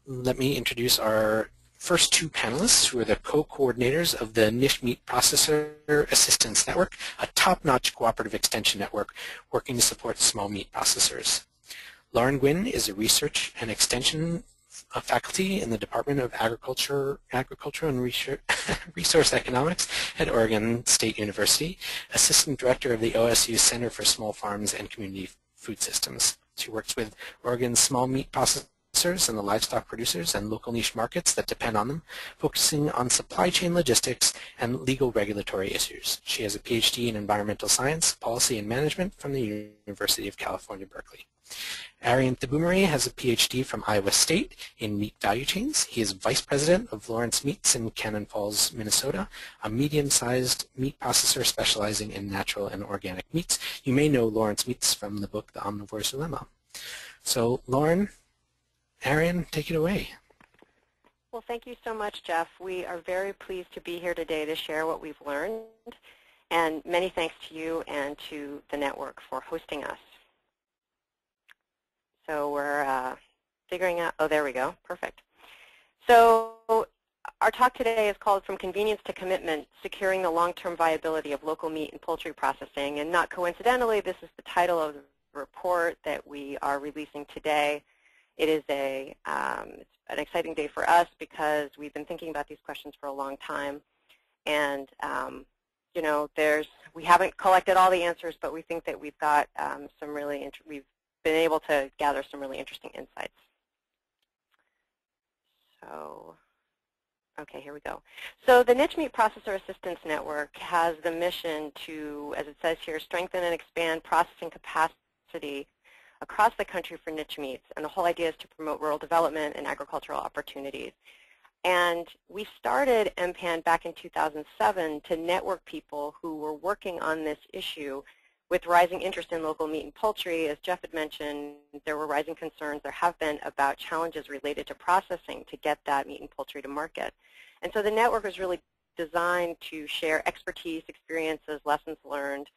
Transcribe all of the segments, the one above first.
Let me introduce our first two panelists, who are the co-coordinators of the Niche Meat Processor Assistance Network, a top-notch cooperative extension network working to support small meat processors. Lauren Gwynn is a research and extension faculty in the Department of Agriculture and Resource Economics at Oregon State University, Assistant Director of the OSU Center for Small Farms and Community Food Systems. She works with Oregon's small meat processors and the livestock producers and local niche markets that depend on them, focusing on supply chain logistics and legal regulatory issues. She has a PhD in environmental science, policy, and management from the University of California, Berkeley. Arian Thibumari has a PhD from Iowa State in meat value chains. He is vice president of Lawrence Meats in Cannon Falls, Minnesota, a medium-sized meat processor specializing in natural and organic meats. You may know Lawrence Meats from the book The Omnivore's Dilemma. So, Lauren, Arian, take it away. Well, thank you so much, Jeff. We are very pleased to be here today to share what we've learned. And many thanks to you and to the network for hosting us. So we're figuring out, oh, there we go, perfect. So our talk today is called From Convenience to Commitment, Securing the Long-Term Viability of Local Meat and Poultry Processing. And not coincidentally, this is the title of the report that we are releasing today. It is it's an exciting day for us because we've been thinking about these questions for a long time. And you know, we haven't collected all the answers, but we think that we've got we've been able to gather some really interesting insights. So, okay, here we go. So the Niche Meat Processor Assistance Network has the mission to, as it says here, strengthen and expand processing capacity across the country for niche meats. And the whole idea is to promote rural development and agricultural opportunities. And we started MPAN back in 2007 to network people who were working on this issue with rising interest in local meat and poultry. As Jeff had mentioned, there were rising concerns there have been about challenges related to processing to get that meat and poultry to market. And so the network was really designed to share expertise, experiences, lessons learned.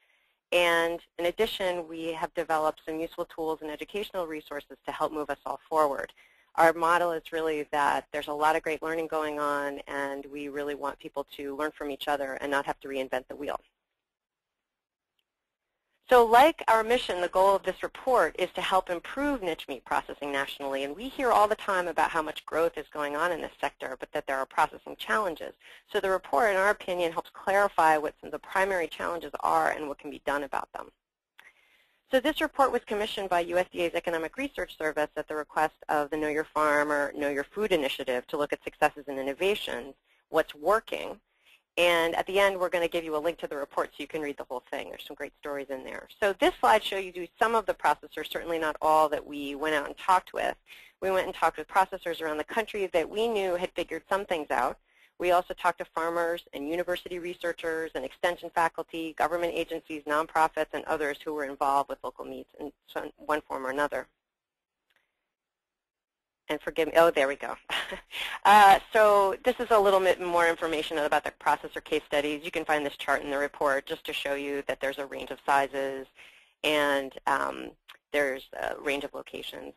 And in addition, we have developed some useful tools and educational resources to help move us all forward. Our model is really that there's a lot of great learning going on, and we really want people to learn from each other and not have to reinvent the wheel. So like our mission, the goal of this report is to help improve niche meat processing nationally. And we hear all the time about how much growth is going on in this sector, but that there are processing challenges. So the report, in our opinion, helps clarify what some of the primary challenges are and what can be done about them. So this report was commissioned by USDA's Economic Research Service at the request of the Know Your Farm or Know Your Food initiative to look at successes and innovations, what's working. And at the end, we're going to give you a link to the report so you can read the whole thing. There's some great stories in there. So this slide shows you some of the processors, certainly not all, that we went out and talked with. We went and talked with processors around the country that we knew had figured some things out. We also talked to farmers and university researchers and extension faculty, government agencies, nonprofits, and others who were involved with local meats in one form or another. And forgive me, oh, there we go. So this is a little bit more information about the processor case studies. You can find this chart in the report just to show you that there's a range of sizes and there's a range of locations.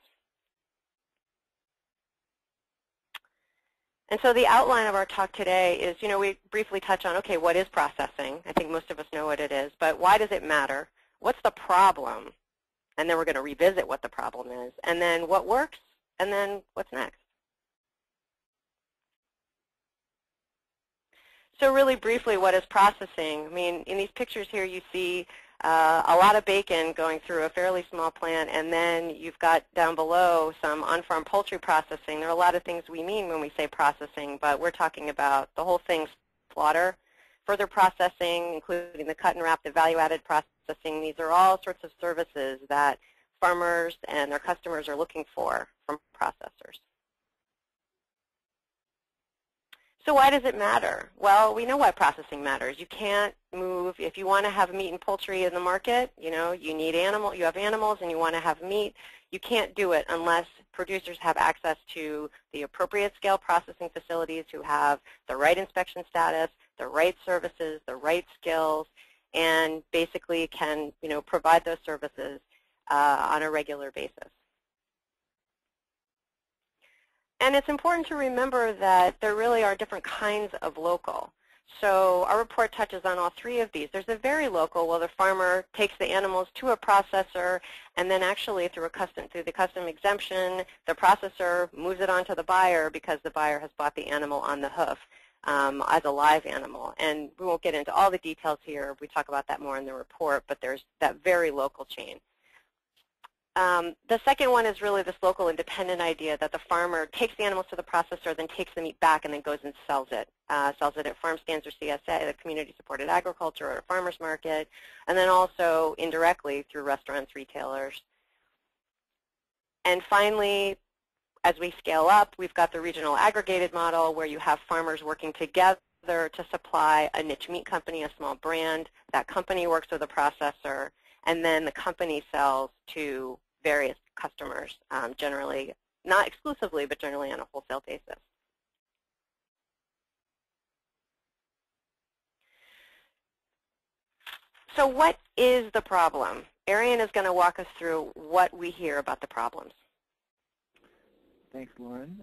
And so the outline of our talk today is, you know, we briefly touch on, okay, what is processing? I think most of us know what it is, but why does it matter? What's the problem? And then we're going to revisit what the problem is. And then what works? And then what's next? So really briefly, what is processing? I mean, in these pictures here, you see a lot of bacon going through a fairly small plant, and then you've got down below some on-farm poultry processing. There are a lot of things we mean when we say processing, but we're talking about the whole thing: slaughter, further processing, including the cut and wrap, the value-added processing. These are all sorts of services that farmers and their customers are looking for from processors. So why does it matter? Well, we know why processing matters. You can't move, if you want to have meat and poultry in the market, you know, you have animals and you want to have meat. You can't do it unless producers have access to the appropriate scale processing facilities who have the right inspection status, the right services, the right skills, and basically can, you know, provide those services on a regular basis. And it's important to remember that there really are different kinds of local. So our report touches on all three of these. There's a very local, well, the farmer takes the animals to a processor, and then actually through the custom exemption, the processor moves it on to the buyer because the buyer has bought the animal on the hoof as a live animal. And we won't get into all the details here. We talk about that more in the report, but there's that very local chain. The second one is really this local independent idea that the farmer takes the animals to the processor, then takes the meat back, and then goes and sells it at farm stands or CSA, the community-supported agriculture, or a farmer's market, and then also indirectly through restaurants, retailers. And finally, as we scale up, we've got the regional aggregated model where you have farmers working together to supply a niche meat company, a small brand. That company works with a processor, and then the company sells to various customers, generally, not exclusively, but generally on a wholesale basis. So what is the problem? Arian is going to walk us through what we hear about the problems. Thanks, Lauren.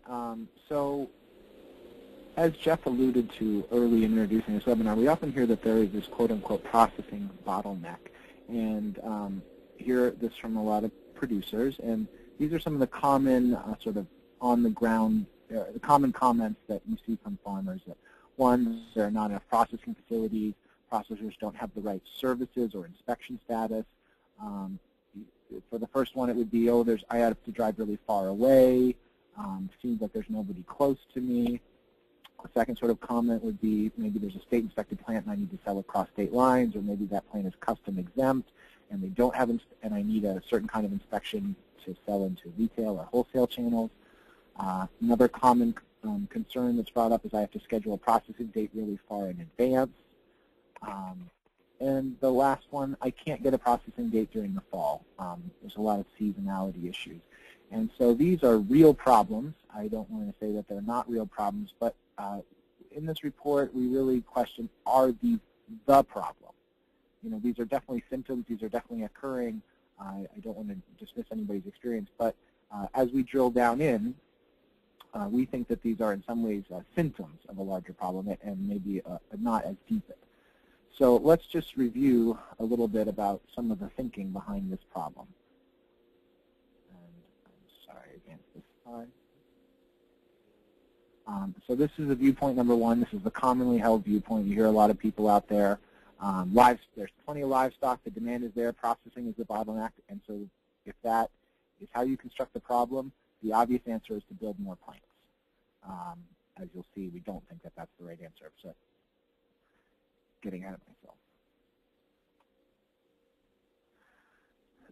So as Jeff alluded to early in introducing this webinar, we often hear that there is this quote-unquote processing bottleneck. And hear this from a lot of producers, and these are some of the common sort of on-the-ground, the common comments that you see from farmers. That one, there are not enough processing facilities, processors don't have the right services or inspection status. For the first one, it would be, oh, I have to drive really far away, seems like there's nobody close to me. A second sort of comment would be maybe there's a state-inspected plant and I need to sell across state lines, or maybe that plant is custom exempt and they don't have, and I need a certain kind of inspection to sell into retail or wholesale channels. Another common concern that's brought up is I have to schedule a processing date really far in advance. And the last one, I can't get a processing date during the fall. There's a lot of seasonality issues. And so these are real problems. I don't want to say that they're not real problems, but in this report, we really question, are these the problem? You know, these are definitely symptoms. These are definitely occurring. I don't want to dismiss anybody's experience, but as we drill down in, we think that these are in some ways symptoms of a larger problem and maybe not as deep. So let's just review a little bit about some of the thinking behind this problem. And I'm sorry, advance this slide. So this is the viewpoint number one. This is the commonly held viewpoint. You hear a lot of people out there. There's plenty of livestock. The demand is there. Processing is the bottleneck. And so if that is how you construct the problem, the obvious answer is to build more plants. As you'll see, we don't think that that's the right answer. So getting ahead of myself.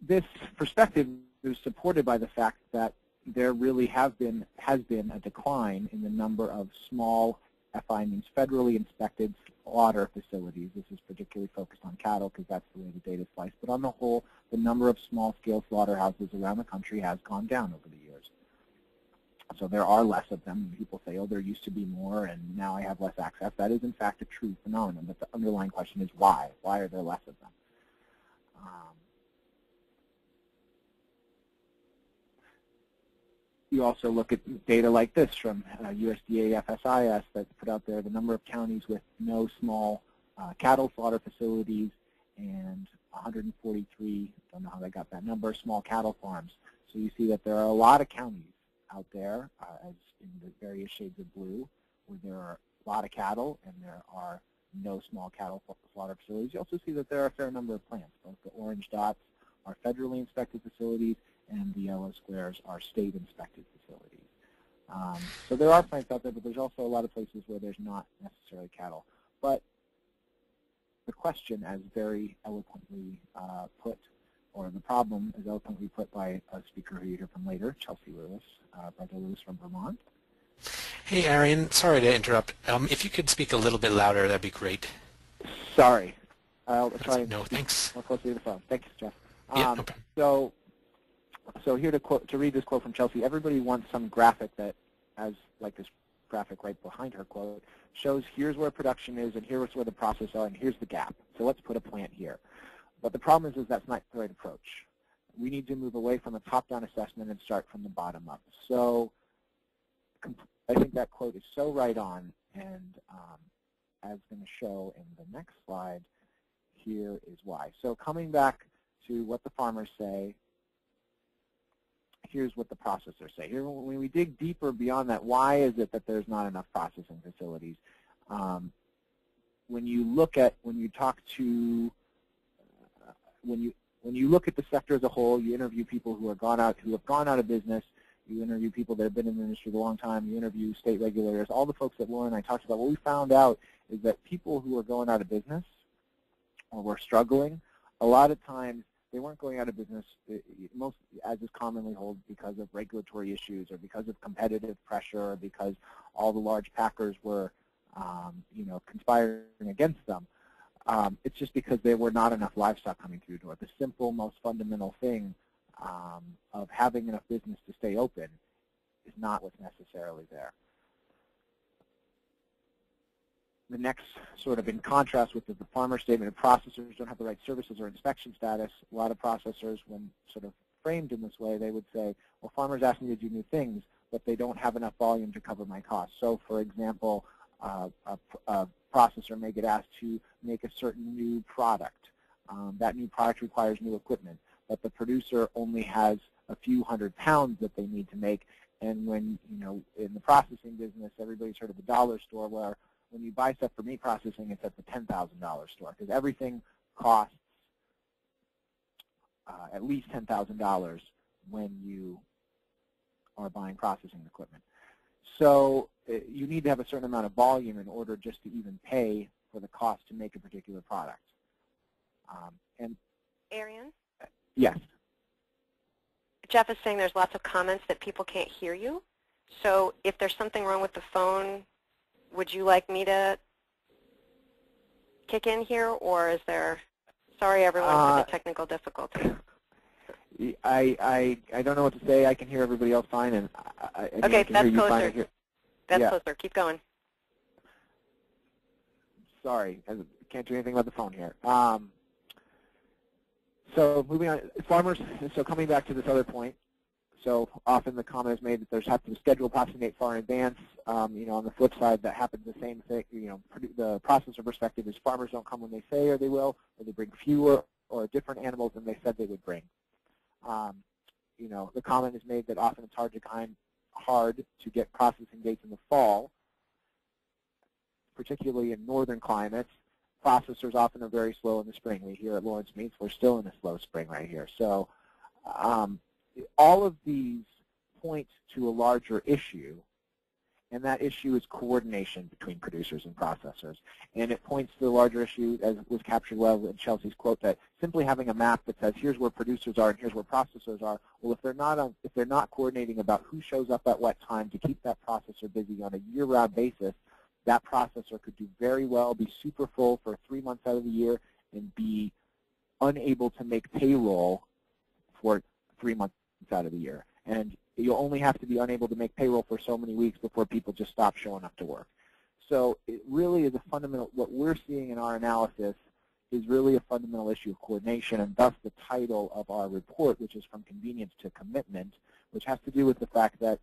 This perspective is supported by the fact that there really has been a decline in the number of small, FI means federally inspected slaughter facilities. This is particularly focused on cattle because that's the way the data is sliced. But on the whole, the number of small-scale slaughterhouses around the country has gone down over the years. So there are less of them. People say, oh, there used to be more, and now I have less access. That is, in fact, a true phenomenon. But the underlying question is why? Why are there less of them? You also look at data like this from USDA FSIS that's put out there, the number of counties with no small cattle slaughter facilities and 143, don't know how they got that number, small cattle farms. So you see that there are a lot of counties out there, as in the various shades of blue, where there are a lot of cattle and there are no small cattle slaughter facilities. You also see that there are a fair number of plants. Both the orange dots are federally inspected facilities and the yellow squares are state-inspected facilities. So there are plants out there, but there's also a lot of places where there's not necessarily cattle. But the question, as very eloquently put, or the problem is eloquently put by a speaker who you hear from later, Chelsea Lewis, Brenda Lewis from Vermont. Hey, Arian, sorry to interrupt. If you could speak a little bit louder, that'd be great. Sorry. I'll try. No, thanks. More closely to the phone. Thanks, Jeff. Yeah, no problem. So here to read this quote from Chelsea, everybody wants some graphic that, as like this graphic right behind her quote, shows here's where production is and here's where the process are and here's the gap. So let's put a plant here. But the problem is that's not the right approach. We need to move away from a top-down assessment and start from the bottom up. So I think that quote is so right on, and as going to show in the next slide, here is why. So coming back to what the farmers say, here's what the processors say. Here, when we dig deeper beyond that, why is it that there's not enough processing facilities? When you look at the sector as a whole, you interview people who have gone out of business. You interview people that have been in the industry a long time. You interview state regulators. All the folks that Laura and I talked about. What we found out is that people who are going out of business or were struggling, a lot of times they weren't going out of business, most as is commonly held, because of regulatory issues or because of competitive pressure or because all the large packers were, conspiring against them. It's just because there were not enough livestock coming through the door. The simple, most fundamental thing of having enough business to stay open is not what's necessarily there. The next, sort of in contrast with the farmer statement, of processors don't have the right services or inspection status, a lot of processors, when sort of framed in this way, they would say, well, farmers ask me to do new things, but they don't have enough volume to cover my costs. So, for example, a processor may get asked to make a certain new product. That new product requires new equipment, but the producer only has a few hundred pounds that they need to make. And when, in the processing business, everybody's heard of the dollar store, where when you buy stuff for meat processing, it's at the $10,000 store, because everything costs at least $10,000 when you are buying processing equipment. So you need to have a certain amount of volume in order just to even pay for the cost to make a particular product. And Arian? Yes. Jeff is saying there's lots of comments that people can't hear you. So if there's something wrong with the phone, would you like me to kick in here, or is there, sorry everyone for the technical difficulty. I don't know what to say. I can hear everybody else fine, and I okay, can that's hear you closer. fine. That's closer. Keep going. Sorry, I can't do anything about the phone here. So moving on, farmers, so coming back to this other point, so often the comment is made that there's have to schedule processing date far in advance. On the flip side, that happens the same thing. The processor perspective is farmers don't come when they say or they will, or they bring fewer or different animals than they said they would bring. The comment is made that often it's hard to get processing dates in the fall, particularly in northern climates. Processors often are very slow in the spring. We here at Lawrence Meats, we're still in a slow spring right here. So all of these point to a larger issue, and that issue is coordination between producers and processors. And it points to the larger issue, as was captured well in Chelsea's quote, that simply having a map that says here's where producers are and here's where processors are, well, if they're not coordinating about who shows up at what time to keep that processor busy on a year-round basis, that processor could do very well, be super full for 3 months out of the year, and be unable to make payroll for 3 months out of the year. And you'll only have to be unable to make payroll for so many weeks before people just stop showing up to work. So it really is a fundamental, what we're seeing in our analysis is really a fundamental issue of coordination, and thus the title of our report, which is From Convenience to Commitment, which has to do with the fact that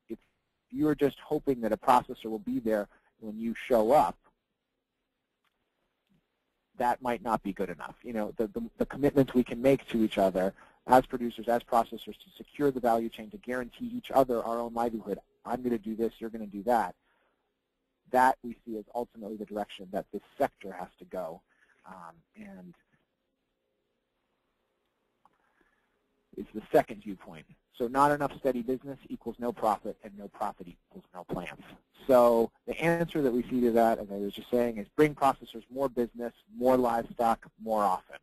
if you're just hoping that a processor will be there when you show up, that might not be good enough. The commitments we can make to each other as producers, as processors, to secure the value chain, to guarantee each other our own livelihood. I'm going to do this, you're going to do that. That we see as ultimately the direction that this sector has to go. And it's the second viewpoint. So not enough steady business equals no profit, and no profit equals no plants. So the answer that we see to that, as I was just saying, is bring processors more business, more livestock, more often.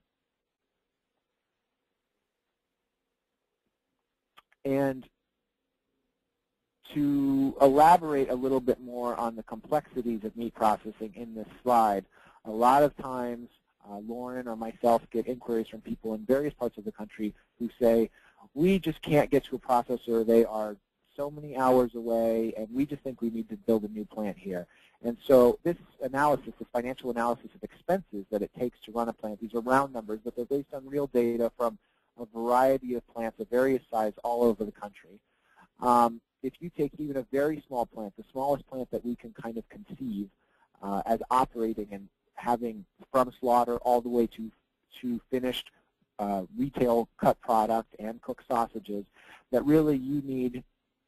And to elaborate a little bit more on the complexities of meat processing in this slide, a lot of times Lauren or myself get inquiries from people in various parts of the country who say, we just can't get to a processor, they are so many hours away, and we just think we need to build a new plant here. And so this analysis, this financial analysis of expenses that it takes to run a plant, these are round numbers, but they're based on real data from a variety of plants of various size all over the country. If you take even a very small plant, the smallest plant that we can kind of conceive as operating and having from slaughter all the way to finished retail cut product and cooked sausages, that really you need,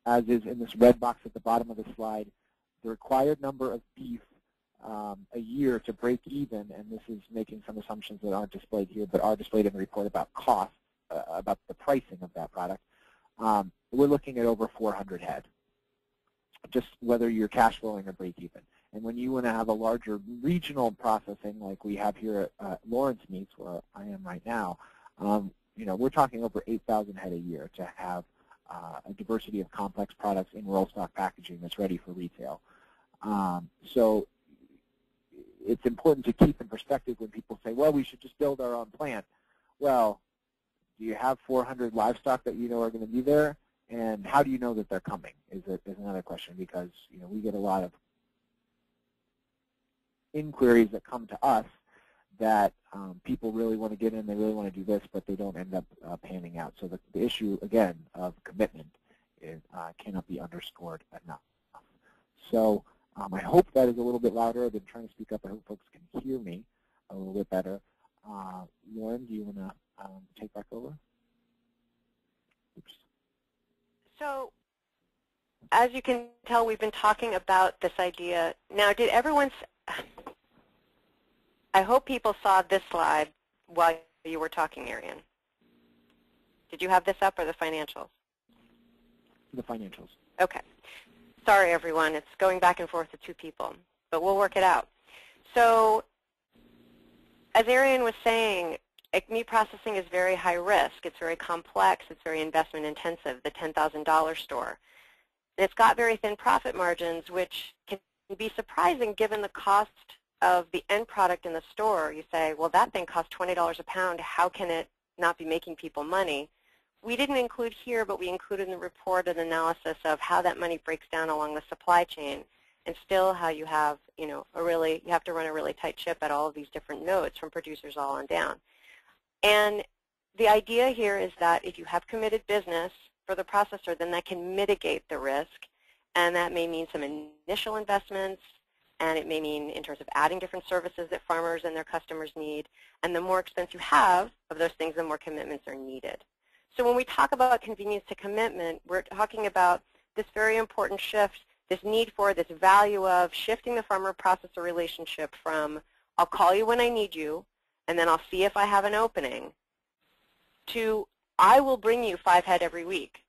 as is in this red box at the bottom of the slide, the required number of beef a year to break even, and this is making some assumptions that aren't displayed here but are displayed in the report about cost, about the pricing of that product. We're looking at over 400 head, just whether you're cash flowing or break even. And when you want to have a larger regional processing like we have here at Lawrence Meats, where I am right now, we're talking over 8,000 head a year to have a diversity of complex products in roll stock packaging that's ready for retail. So it's important to keep in perspective when people say, well, we should just build our own plant. Well, do you have 400 livestock that you know are going to be there? And how do you know that they're coming is another question, because we get a lot of inquiries that come to us that people really want to get in, they really want to do this, but they don't end up panning out. So the issue, again, of commitment cannot be underscored enough. So I hope that is a little bit louder. I've been trying to speak up. I hope folks can hear me a little bit better. Lauren, do you want to take back over? Oops. So, as you can tell, we've been talking about this idea. Now, did everyone, I hope people saw this slide while you were talking, Arian. Did you have this up, or the financials? The financials. Okay. Sorry, everyone. It's going back and forth to two people, but we'll work it out. So, as Arian was saying, meat processing is very high risk. It's very complex. It's very investment intensive, the $10,000 store. And it's got very thin profit margins, which can be surprising given the cost of the end product in the store. You say, well, that thing costs $20 a pound. How can it not be making people money? We didn't include here, but we included in the report an analysis of how that money breaks down along the supply chain, and still how you have, you have to run a really tight ship at all of these different nodes from producers all on down. And the idea here is that if you have committed business for the processor, then that can mitigate the risk, and that may mean some initial investments, and it may mean in terms of adding different services that farmers and their customers need. And the more expense you have of those things, the more commitments are needed. So when we talk about convenience to commitment, we're talking about this very important shift, this need for, this value of shifting the farmer-processor relationship from I'll call you when I need you, and then I'll see if I have an opening, to I will bring you 5 head every week,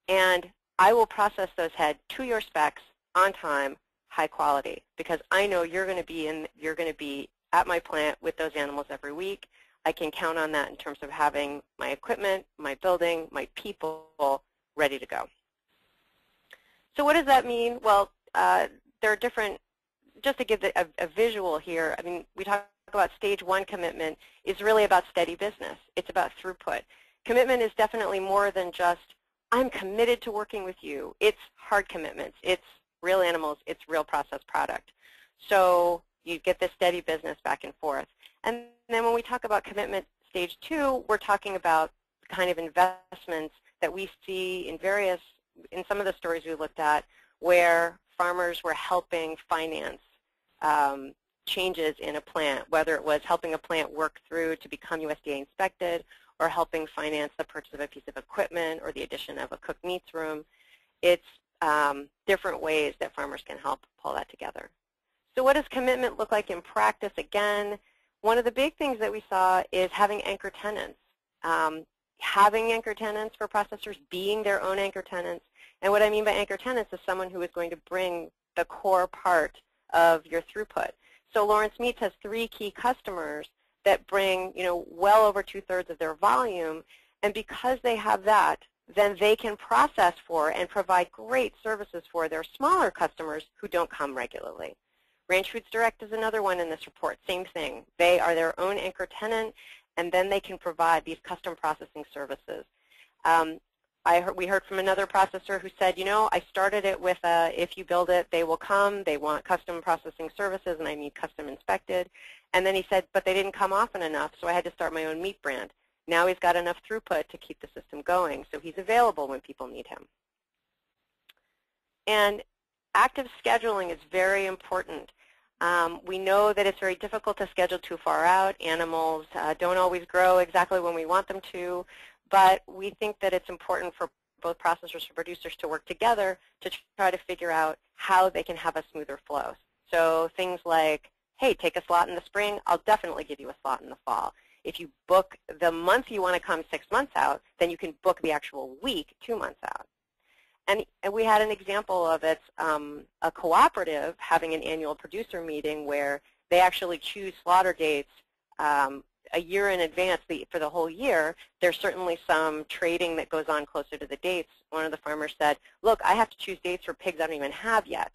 and I will process those head to your specs on time, high quality, because I know you're going to be at my plant with those animals every week. I can count on that in terms of having my equipment, my building, my people ready to go. So what does that mean? Well, there are different, just to give a visual here, I mean, we talk about stage 1 commitment is really about steady business. It's about throughput. Commitment is definitely more than just, I'm committed to working with you. It's hard commitments. It's real animals. It's real processed product. So you get this steady business back and forth. And then when we talk about commitment stage 2, we're talking about the kind of investments that we see in some of the stories we looked at, where farmers were helping finance changes in a plant, whether it was helping a plant work through to become USDA inspected, or helping finance the purchase of a piece of equipment or the addition of a cooked meats room. It's different ways that farmers can help pull that together. So what does commitment look like in practice? Again, one of the big things that we saw is having anchor tenants. Having anchor tenants for processors, being their own anchor tenants. And what I mean by anchor tenants is someone who is going to bring the core part of your throughput. So Lawrence Meats has 3 key customers that bring, well over 2/3 of their volume, and because they have that, then they can process for and provide great services for their smaller customers who don't come regularly. Ranch Foods Direct is another one in this report. Same thing. They are their own anchor tenant, and then they can provide these custom processing services. We heard from another processor who said, I started it with if you build it, they will come. They want custom processing services, and I need custom inspected. And then he said, but they didn't come often enough, so I had to start my own meat brand. Now he's got enough throughput to keep the system going, so he's available when people need him. And active scheduling is very important. We know that it's very difficult to schedule too far out. Animals don't always grow exactly when we want them to, but we think that it's important for both processors and producers to work together to try to figure out how they can have a smoother flow. So things like, hey, take a slot in the spring, I'll definitely give you a slot in the fall. If you book the month you want to come 6 months out, then you can book the actual week 2 months out. And we had an example of it, a cooperative having an annual producer meeting where they actually choose slaughter dates a year in advance for the whole year. There's certainly some trading that goes on closer to the dates. One of the farmers said, look, I have to choose dates for pigs I don't even have yet.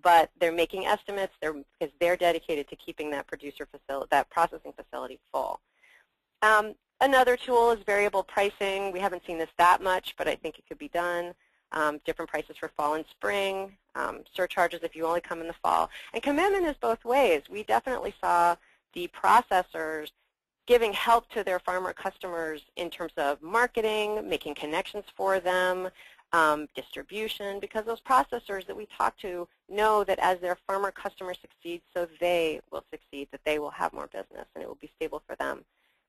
But they're making estimates because they're dedicated to keeping that processing facility full. Another tool is variable pricing. We haven't seen this that much, but I think it could be done. Different prices for fall and spring, surcharges if you only come in the fall. And commitment is both ways. We definitely saw the processors giving help to their farmer customers in terms of marketing, making connections for them, distribution, because those processors that we talk to know that as their farmer customer succeeds, so they will succeed, that they will have more business and it will be stable for them.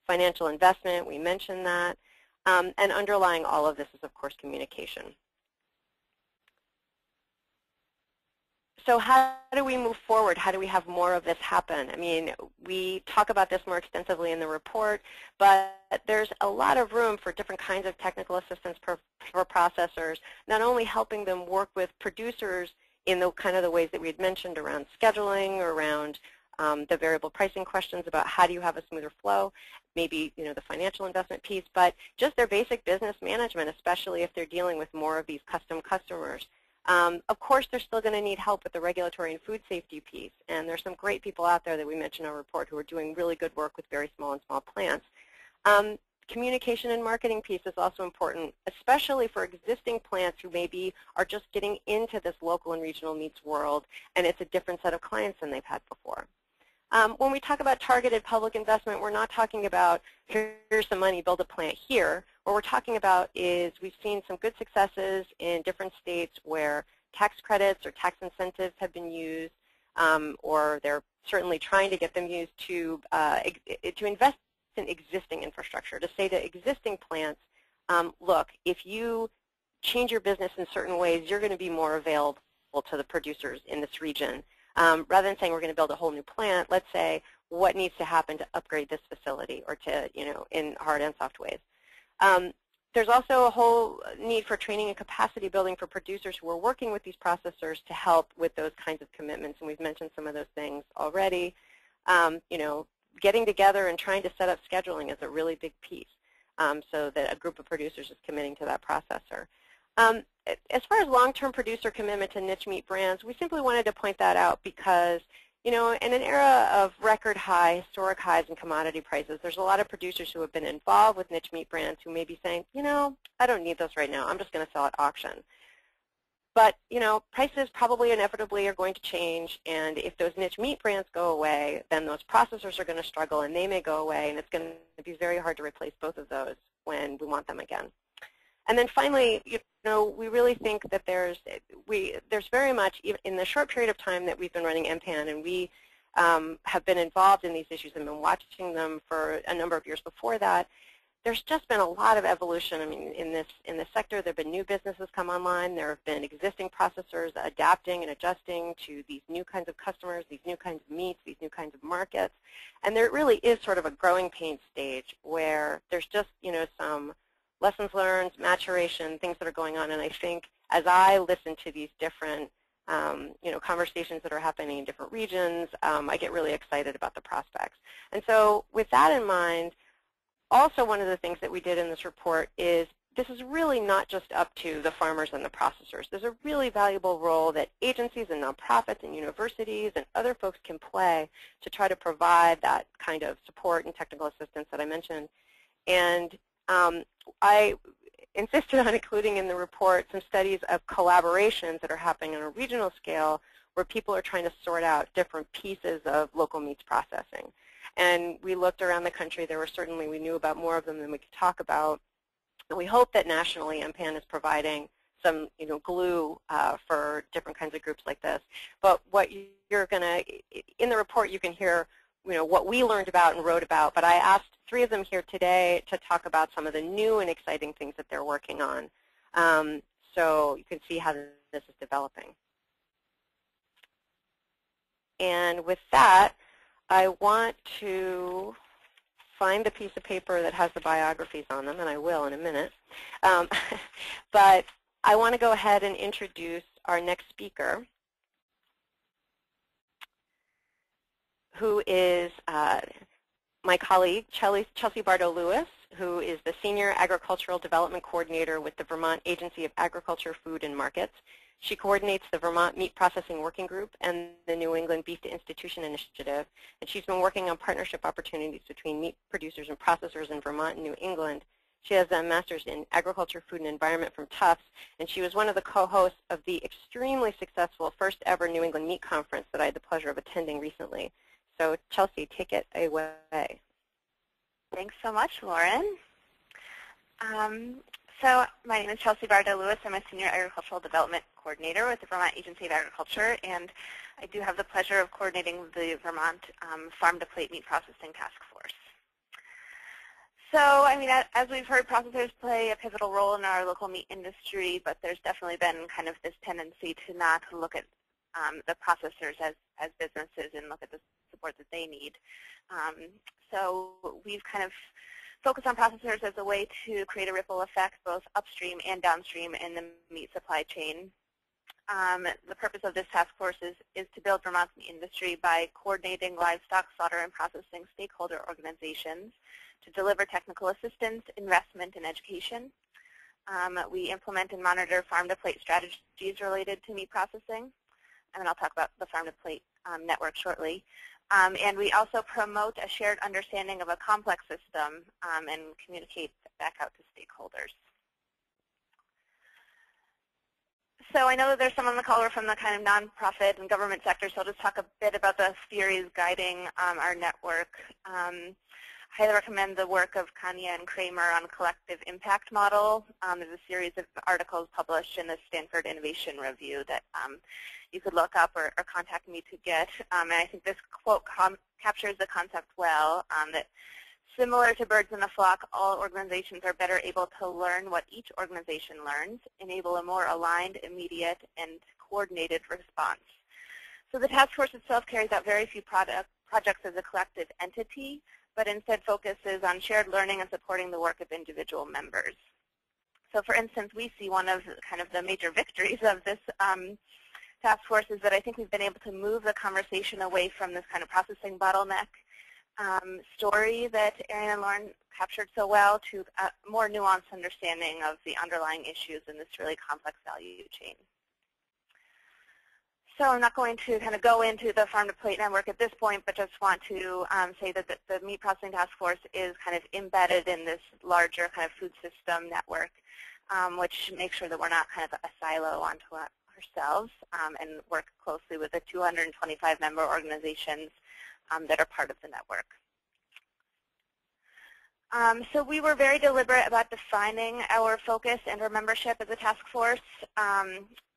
Financial investment, we mentioned that. And underlying all of this is, of course, communication. So how do we move forward? How do we have more of this happen? I mean, we talk about this more extensively in the report, but there's a lot of room for different kinds of technical assistance for processors, not only helping them work with producers in the kind of the ways that we had mentioned around scheduling, around the variable pricing questions about how do you have a smoother flow, maybe the financial investment piece, but just their basic business management, especially if they're dealing with more of these custom customers. Of course, they're still going to need help with the regulatory and food safety piece, and there's some great people out there that we mentioned in our report who are doing really good work with very small and small plants. Communication and marketing piece is also important, especially for existing plants who maybe are just getting into this local and regional meats world, and it's a different set of clients than they've had before. When we talk about targeted public investment, we're not talking about here's some money, build a plant here. What we're talking about is we've seen some good successes in different states where tax credits or tax incentives have been used, or they're certainly trying to get them used to invest in existing infrastructure, to say to existing plants, look, if you change your business in certain ways, you're going to be more available to the producers in this region. Rather than saying we're going to build a whole new plant, let's say what needs to happen to upgrade this facility or to, in hard and soft ways. There's also a whole need for training and capacity building for producers who are working with these processors to help with those kinds of commitments, and we've mentioned some of those things already. Getting together and trying to set up scheduling is a really big piece, so that a group of producers is committing to that processor. As far as long-term producer commitment to niche meat brands, we simply wanted to point that out because, in an era of record high, historic highs in commodity prices, there's a lot of producers who have been involved with niche meat brands who may be saying, I don't need those right now. I'm just going to sell at auction. But, prices probably inevitably are going to change, and if those niche meat brands go away, then those processors are going to struggle, and they may go away, and it's going to be very hard to replace both of those when we want them again. And then finally, we really think that there's very much, even in the short period of time that we've been running NGFN, and we have been involved in these issues and been watching them for a number of years before that, there's just been a lot of evolution. I mean, in this sector, there have been new businesses come online. There have been existing processors adapting and adjusting to these new kinds of customers, these new kinds of meats, these new kinds of markets. And there really is sort of a growing pain stage where there's just, some lessons learned, maturation, things that are going on. And I think as I listen to these different conversations that are happening in different regions, I get really excited about the prospects. And so with that in mind, also one of the things that we did in this report is this is really not just up to the farmers and the processors. There's a really valuable role that agencies and nonprofits and universities and other folks can play to try to provide that kind of support and technical assistance that I mentioned. And I insisted on including in the report some studies of collaborations that are happening on a regional scale where people are trying to sort out different pieces of local meats processing. And we looked around the country. There were certainly, we knew about more of them than we could talk about. And we hope that nationally NGFN is providing some glue for different kinds of groups like this. But what you're going to, in the report you can hear what we learned about and wrote about, but I asked 3 of them here today to talk about some of the new and exciting things that they're working on. So you can see how this is developing. And with that, I want to find the piece of paper that has the biographies on them, and I will in a minute. But I want to go ahead and introduce our next speaker, who is my colleague, Chelsea Bardo-Lewis, who is the Senior Agricultural Development Coordinator with the Vermont Agency of Agriculture, Food, and Markets. She coordinates the Vermont Meat Processing Working Group and the New England Beef to Institution Initiative, and she's been working on partnership opportunities between meat producers and processors in Vermont and New England. She has a master's in agriculture, food, and environment from Tufts, and she was one of the co-hosts of the extremely successful first ever New England Meat Conference that I had the pleasure of attending recently. So Chelsea, take it away. Thanks so much, Lauren. So my name is Chelsea Bardo-Lewis. I'm a Senior Agricultural Development Coordinator with the Vermont Agency of Agriculture, and I do have the pleasure of coordinating the Vermont Farm-to-Plate Meat Processing Task Force. So, I mean, as we've heard, processors play a pivotal role in our local meat industry, but there's definitely been kind of this tendency to not look at the processors as businesses and look at the support that they need. So we've kind of focused on processors as a way to create a ripple effect both upstream and downstream in the meat supply chain. The purpose of this task force is to build Vermont's meat industry by coordinating livestock slaughter and processing stakeholder organizations to deliver technical assistance, investment, and education. We implement and monitor farm-to-plate strategies related to meat processing, and I'll talk about the farm-to-plate network shortly. And we also promote a shared understanding of a complex system and communicate back out to stakeholders. So I know that there's some on the call who are from the kind of nonprofit and government sector, so I'll just talk a bit about the theories guiding our network. I highly recommend the work of Kanya and Kramer on collective impact model. There's a series of articles published in the Stanford Innovation Review that you could look up or contact me to get. And I think this quote captures the concept well, that similar to birds in a flock, all organizations are better able to learn what each organization learns, enable a more aligned, immediate, and coordinated response. So the task force itself carries out very few projects as a collective entity, but instead focuses on shared learning and supporting the work of individual members. So for instance, we see one of kind of the major victories of this task force is that I think we've been able to move the conversation away from this kind of processing bottleneck story that Arian and Lauren captured so well to a more nuanced understanding of the underlying issues in this really complex value chain. So I'm not going to kind of go into the farm-to-plate network at this point, but just want to say that the Meat Processing Task Force is kind of embedded in this larger kind of food system network, which makes sure that we're not kind of a silo onto ourselves and work closely with the 225 member organizations that are part of the network. So we were very deliberate about defining our focus and our membership as a task force.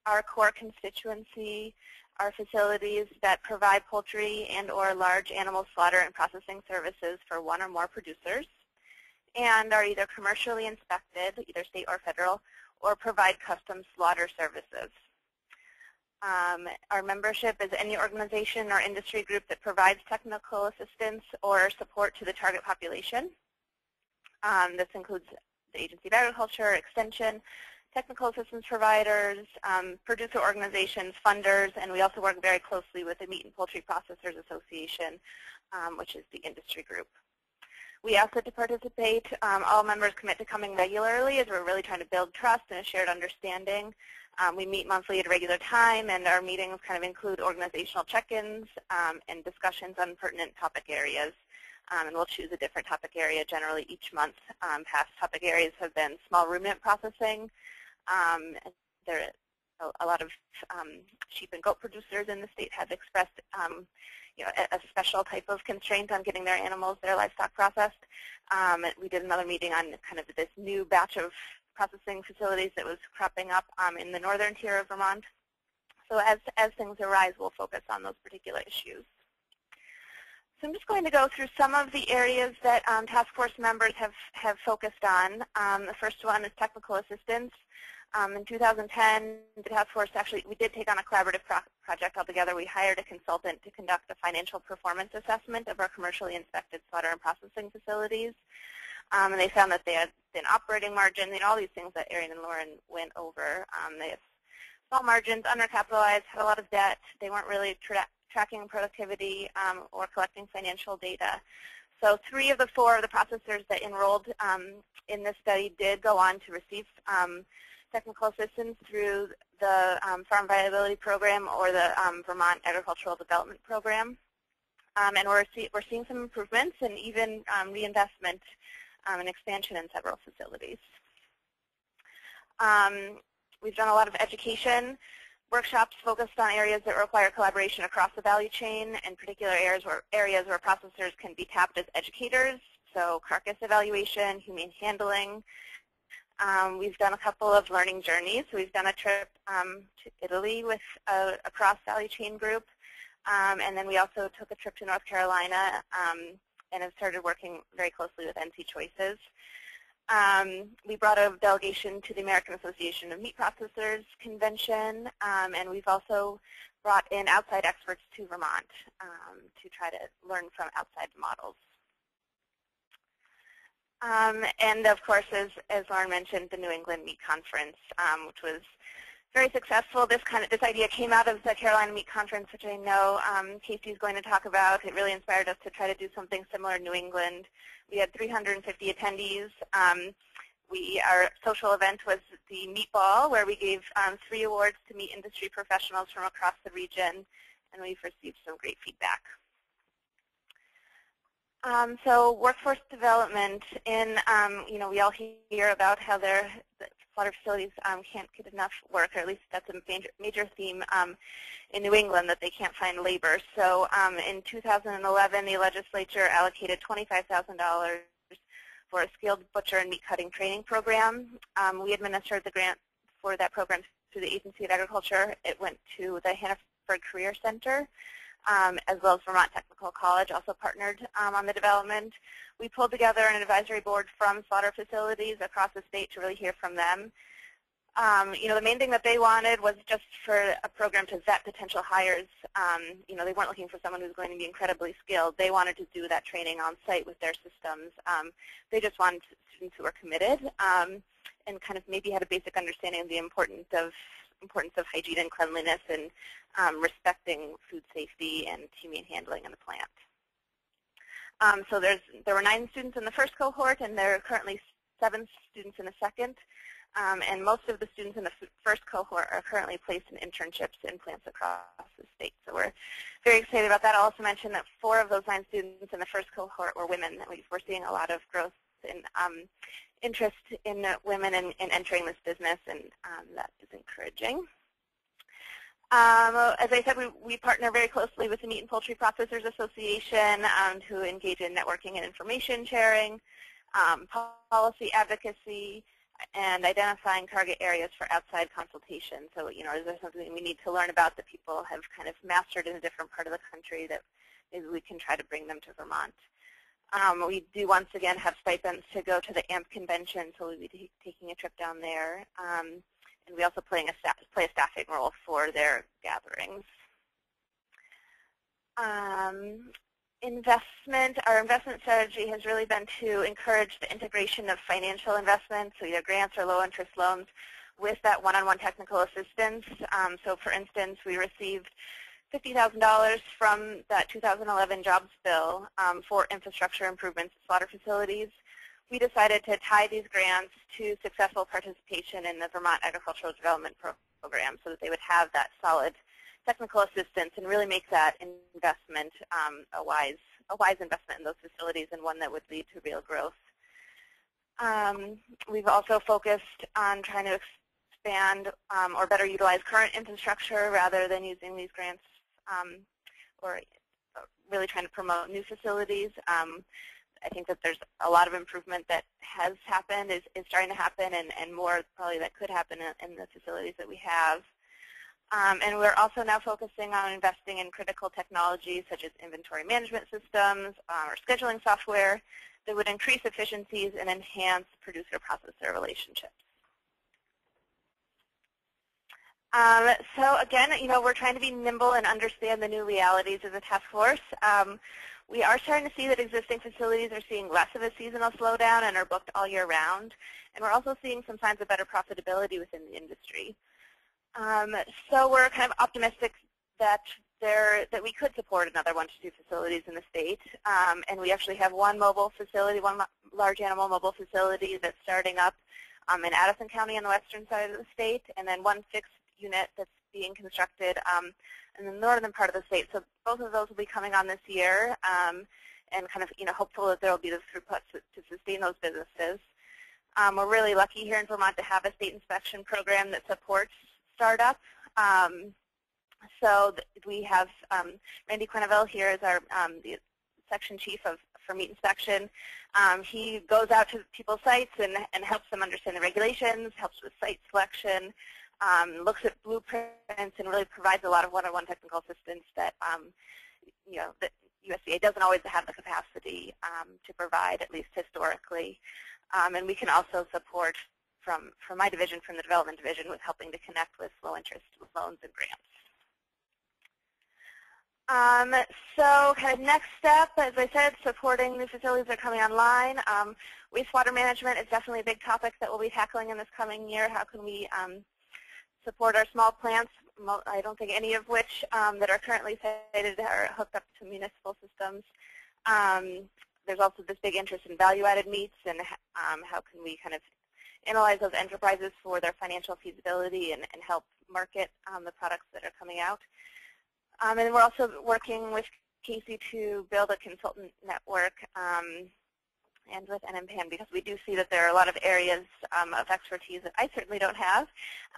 Our core constituency are facilities that provide poultry and or large animal slaughter and processing services for one or more producers and are either commercially inspected, either state or federal, or provide custom slaughter services. Our membership is any organization or industry group that provides technical assistance or support to the target population. This includes the Agency of Agriculture, Extension, technical assistance providers, producer organizations, funders, and we also work very closely with the Meat and Poultry Processors Association, which is the industry group. We ask that to participate. All members commit to coming regularly as we're really trying to build trust and a shared understanding. We meet monthly at a regular time, and our meetings kind of include organizational check-ins and discussions on pertinent topic areas. And we'll choose a different topic area generally each month. Past topic areas have been small ruminant processing. There are a lot of sheep and goat producers in the state have expressed a special type of constraint on getting their animals, their livestock processed. We did another meeting on kind of this new batch of processing facilities that was cropping up in the northern tier of Vermont. So as things arise, we'll focus on those particular issues. So I'm just going to go through some of the areas that task force members have focused on. The first one is technical assistance. In 2010, the task force we did take on a collaborative project altogether. We hired a consultant to conduct a financial performance assessment of our commercially inspected slaughter and processing facilities. And they found that they had an operating margin, all these things that Erin and Lauren went over. They had small margins, undercapitalized, had a lot of debt. They weren't really tracking productivity or collecting financial data. So 3 of the 4 of the processors that enrolled in this study did go on to receive technical assistance through the Farm Viability Program or the Vermont Agricultural Development Program. And we're seeing some improvements and even reinvestment and expansion in several facilities. We've done a lot of education workshops focused on areas that require collaboration across the value chain, and particular areas where processors can be tapped as educators, so carcass evaluation, humane handling. We've done a couple of learning journeys. So we've done a trip to Italy with a cross-value chain group, and then we also took a trip to North Carolina and have started working very closely with NC Choices. We brought a delegation to the American Association of Meat Processors Convention, and we've also brought in outside experts to Vermont to try to learn from outside models. And of course, as Lauren mentioned, the New England Meat Conference, which was very successful. This idea came out of the Carolina Meat Conference, which I know Casey's going to talk about. It really inspired us to try to do something similar in New England. We had 350 attendees. Our social event was the Meatball, where we gave 3 awards to meat industry professionals from across the region, and we've received some great feedback. So workforce development, we all hear about how the slaughter facilities can't get enough work, or at least that's a major theme in New England, that they can't find labor. So in 2011, the legislature allocated $25,000 for a skilled butcher and meat cutting training program. We administered the grant for that program through the Agency of Agriculture. It went to the Hannaford Career Center, as well as Vermont Technical College also partnered on the development. We pulled together an advisory board from slaughter facilities across the state to really hear from them. The main thing that they wanted was just for a program to vet potential hires. They weren't looking for someone who's going to be incredibly skilled. They wanted to do that training on site with their systems. They just wanted students who were committed and kind of maybe had a basic understanding of the importance of hygiene and cleanliness and respecting food safety and humane handling in the plant. So there were 9 students in the first cohort, and there are currently 7 students in the second. And most of the students in the first cohort are currently placed in internships in plants across the state. So we're very excited about that. I'll also mention that 4 of those 9 students in the first cohort were women. We're seeing a lot of growth in interest in women in entering this business, and that is encouraging. As I said, we partner very closely with the Meat and Poultry Processors Association to engage in networking and information sharing, policy advocacy, and identifying target areas for outside consultation. So, is there something we need to learn about that people have kind of mastered in a different part of the country that maybe we can try to bring them to Vermont? We do once again have stipends to go to the AMP convention, so we'll be taking a trip down there. And we also play a staffing role for their gatherings. Our investment strategy has really been to encourage the integration of financial investments, so either grants or low-interest loans, with that one-on-one technical assistance. So for instance, we received $50,000 from that 2011 jobs bill for infrastructure improvements at slaughter facilities. We decided to tie these grants to successful participation in the Vermont Agricultural Development Program so that they would have that solid technical assistance and really make that investment a wise investment in those facilities and one that would lead to real growth. We've also focused on trying to expand or better utilize current infrastructure rather than using these grants or really trying to promote new facilities. I think that there's a lot of improvement that has happened, is starting to happen, and more probably that could happen in the facilities that we have. And we're also now focusing on investing in critical technologies such as inventory management systems or scheduling software that would increase efficiencies and enhance producer-processor relationships. So again, we're trying to be nimble and understand the new realities of the task force. We are starting to see that existing facilities are seeing less of a seasonal slowdown and are booked all year round. And we're also seeing some signs of better profitability within the industry. So we're kind of optimistic that we could support another 1 to 2 facilities in the state. And we actually have one mobile facility, one large animal mobile facility that's starting up in Addison County on the western side of the state, and then one fixed unit that's being constructed in the northern part of the state. So both of those will be coming on this year, and kind of hopeful that there will be the throughput to sustain those businesses. We're really lucky here in Vermont to have a state inspection program that supports startup. So we have Randy Quenneville here as our the section chief for meat inspection. He goes out to people's sites and helps them understand the regulations, helps with site selection, looks at blueprints, and really provides a lot of one-on-one technical assistance that that USDA doesn't always have the capacity to provide, at least historically. And we can also support from my division, from the development division, with helping to connect with low-interest loans and grants. So kind of next step, as I said, supporting new facilities that are coming online. Wastewater management is definitely a big topic that we'll be tackling in this coming year. How can we support our small plants, I don't think any of which that are currently sited are hooked up to municipal systems. There's also this big interest in value-added meats, and how can we kind of analyze those enterprises for their financial feasibility and help market the products that are coming out. And we're also working with Casey to build a consultant network and with NMPAN, because we do see that there are a lot of areas of expertise that I certainly don't have,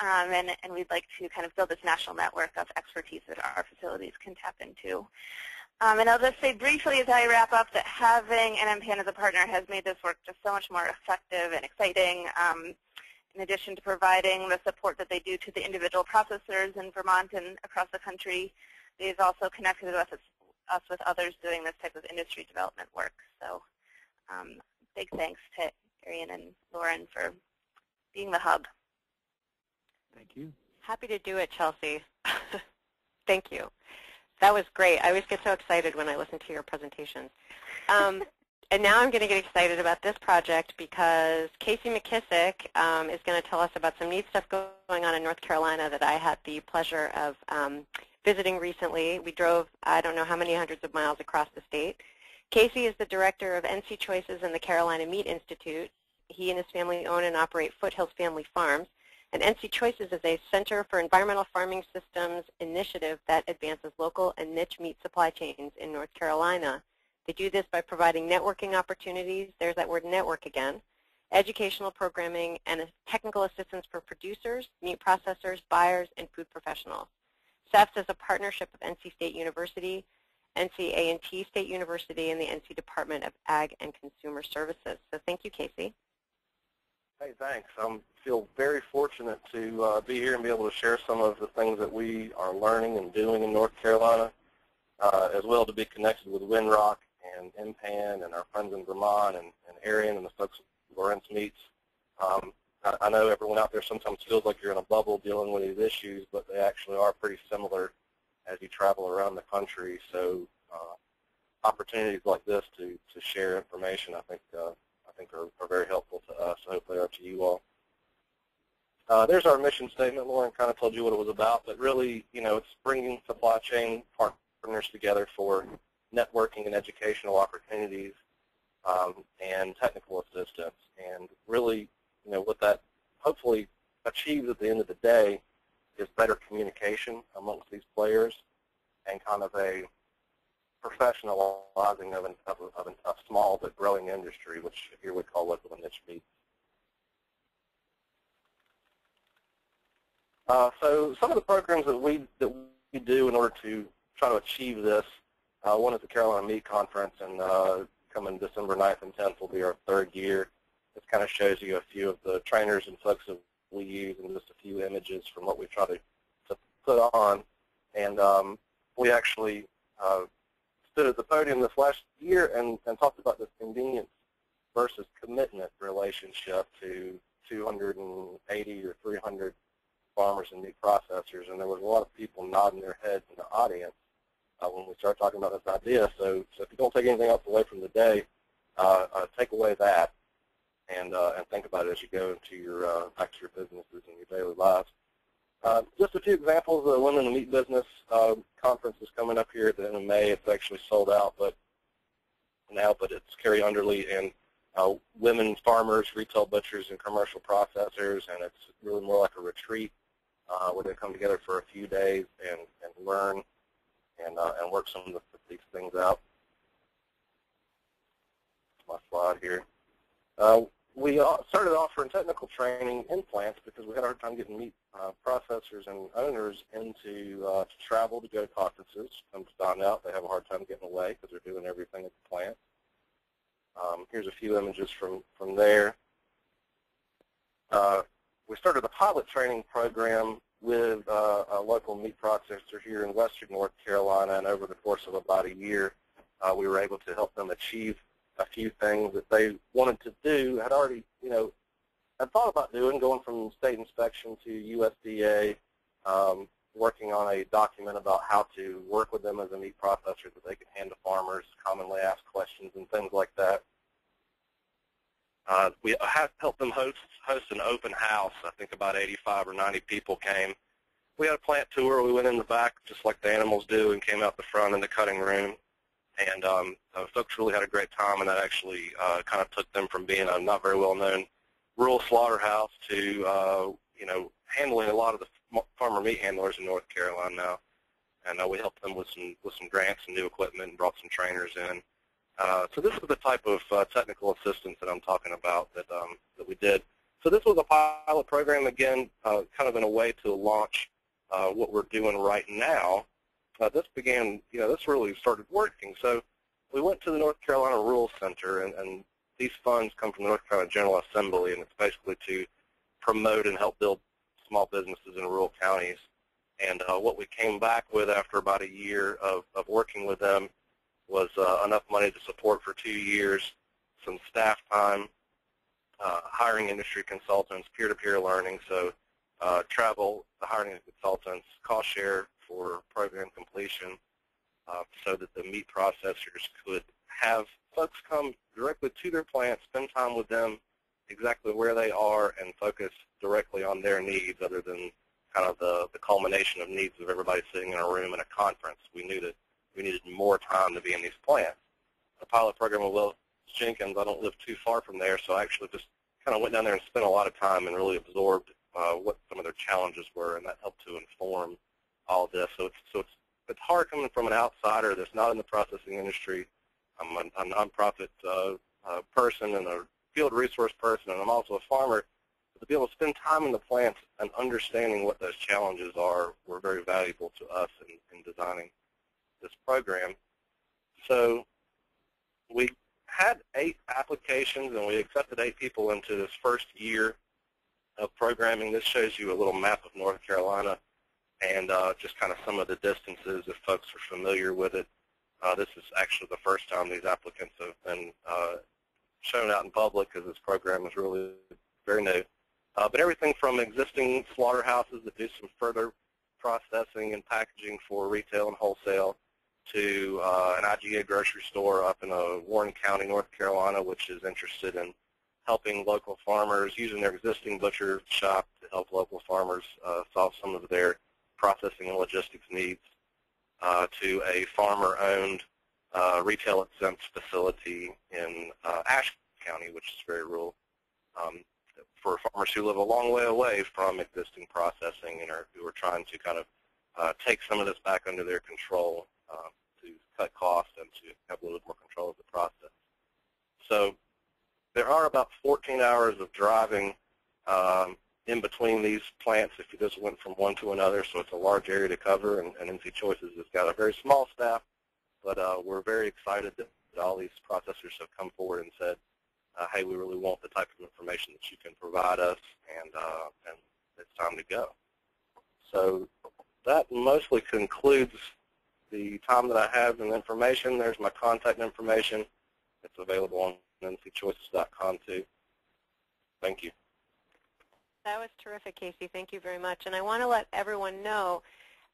and we'd like to kind of build this national network of expertise that our facilities can tap into. And I'll just say briefly as I wrap up that having NMPAN as a partner has made this work just so much more effective and exciting. In addition to providing the support that they do to the individual processors in Vermont and across the country, they've also connected us with others doing this type of industry development work. So big thanks to Arian and Lauren for being the hub. Thank you. Happy to do it, Chelsea. Thank you. That was great. I always get so excited when I listen to your presentations. And now I'm going to get excited about this project because Casey McKissick is going to tell us about some neat stuff going on in North Carolina that I had the pleasure of visiting recently. We drove, I don't know how many hundreds of miles across the state. Casey is the director of NC Choices and the Carolina Meat Institute. He and his family own and operate Foothills Family Farms. And NC Choices is a Center for Environmental Farming Systems initiative that advances local and niche meat supply chains in North Carolina. They do this by providing networking opportunities, there's that word network again, educational programming, and technical assistance for producers, meat processors, buyers, and food professionals. CEFS is a partnership of NC State University, NC A&T State University, and the NC Department of Ag and Consumer Services. So thank you, Casey. Hey, thanks. I feel very fortunate to be here and be able to share some of the things that we are learning and doing in North Carolina, as well to be connected with Windrock and NPAN and our friends in Vermont and Arian and the folks at Lawrence Meats. I know everyone out there sometimes feels like you're in a bubble dealing with these issues, but they actually are pretty similar as you travel around the country. So opportunities like this to share information, I think are very helpful to us. I hope they are to you all. There's our mission statement. Lauren kind of told you what it was about, but really, it's bringing supply chain partners together for networking and educational opportunities and technical assistance. And really, what that hopefully achieves at the end of the day is better communication amongst these players and kind of a professionalizing of a small but growing industry, which here we call local and niche meat. So some of the programs that we do in order to try to achieve this, one is the Carolina Meat Conference, and coming December 9th and 10th will be our third year. This kind of shows you a few of the trainers and folks that we use and just a few images from what we try to put on. And we actually stood at the podium this last year and talked about this convenience versus commitment relationship to 280 or 300 farmers and meat processors. And there was a lot of people nodding their heads in the audience when we started talking about this idea. So if you don't take anything else away from the day, take away that and think about it as you go into your back to your businesses and your daily lives. Just a few examples. The Women in the Meat Business conference is coming up here at the end of May. It's actually sold out, but it's Carrie Underly and women farmers, retail butchers, and commercial processors, and it's really more like a retreat where they come together for a few days and learn and work some of these things out. My slide here. We started offering technical training in plants because we had a hard time getting meat processors and owners into to travel to go to conferences. Come to find out they have a hard time getting away because they're doing everything at the plant. Here's a few images from there. We started a pilot training program with a local meat processor here in western North Carolina, and over the course of about a year, we were able to help them achieve a few things that they wanted to do, had already, had thought about doing, going from state inspection to USDA, working on a document about how to work with them as a meat processor that they can hand to farmers, commonly asked questions and things like that. We have helped them host an open house. I think about 85 or 90 people came. We had a plant tour. We went in the back just like the animals do and came out the front in the cutting room. And folks really had a great time, and that actually kind of took them from being a not very well-known rural slaughterhouse to, handling a lot of the farmer meat handlers in North Carolina now. And we helped them with some grants and new equipment and brought some trainers in. So this is the type of technical assistance that I'm talking about that we did. So this was a pilot program, again, kind of in a way to launch what we're doing right now. This began, this really started working. So we went to the North Carolina Rural Center, and these funds come from the North Carolina General Assembly, and it's basically to promote and help build small businesses in rural counties. And what we came back with after about a year of working with them was enough money to support for 2 years, some staff time, hiring industry consultants, peer-to-peer learning, so travel, the hiring of consultants, cost share for program completion, so that the meat processors could have folks come directly to their plant, spend time with them exactly where they are, and focus directly on their needs other than kind of the culmination of needs of everybody sitting in a room in a conference. We knew that we needed more time to be in these plants. The pilot program with Will Jenkins, I don't live too far from there, so I actually just kind of went down there and spent a lot of time and really absorbed what some of their challenges were, and that helped to inform all of this. So it's hard coming from an outsider that's not in the processing industry. I'm a nonprofit person and a field resource person, and I'm also a farmer. But to be able to spend time in the plants and understanding what those challenges are were very valuable to us in designing this program. So we had 8 applications, and we accepted 8 people into this first year of programming. This shows you a little map of North Carolina and just kind of some of the distances if folks are familiar with it. This is actually the first time these applicants have been shown out in public because this program is really very new. But everything from existing slaughterhouses that do some further processing and packaging for retail and wholesale to an IGA grocery store up in Warren County, North Carolina, which is interested in helping local farmers using their existing butcher shop to help local farmers solve some of their processing and logistics needs, to a farmer-owned retail-exempt facility in Ashe County, which is very rural, for farmers who live a long way away from existing processing and who are trying to kind of take some of this back under their control to cut costs and to have a little bit more control of the process. So there are about 14 hours of driving in between these plants if you just went from one to another, so it's a large area to cover, and NC Choices has got a very small staff, but we're very excited that all these processors have come forward and said, hey, we really want the type of information that you can provide us, and it's time to go. So that mostly concludes the time that I have in information. There's my contact information. It's available on ncchoices.com too. Thank you. That was terrific, Casey. Thank you very much. And I want to let everyone know,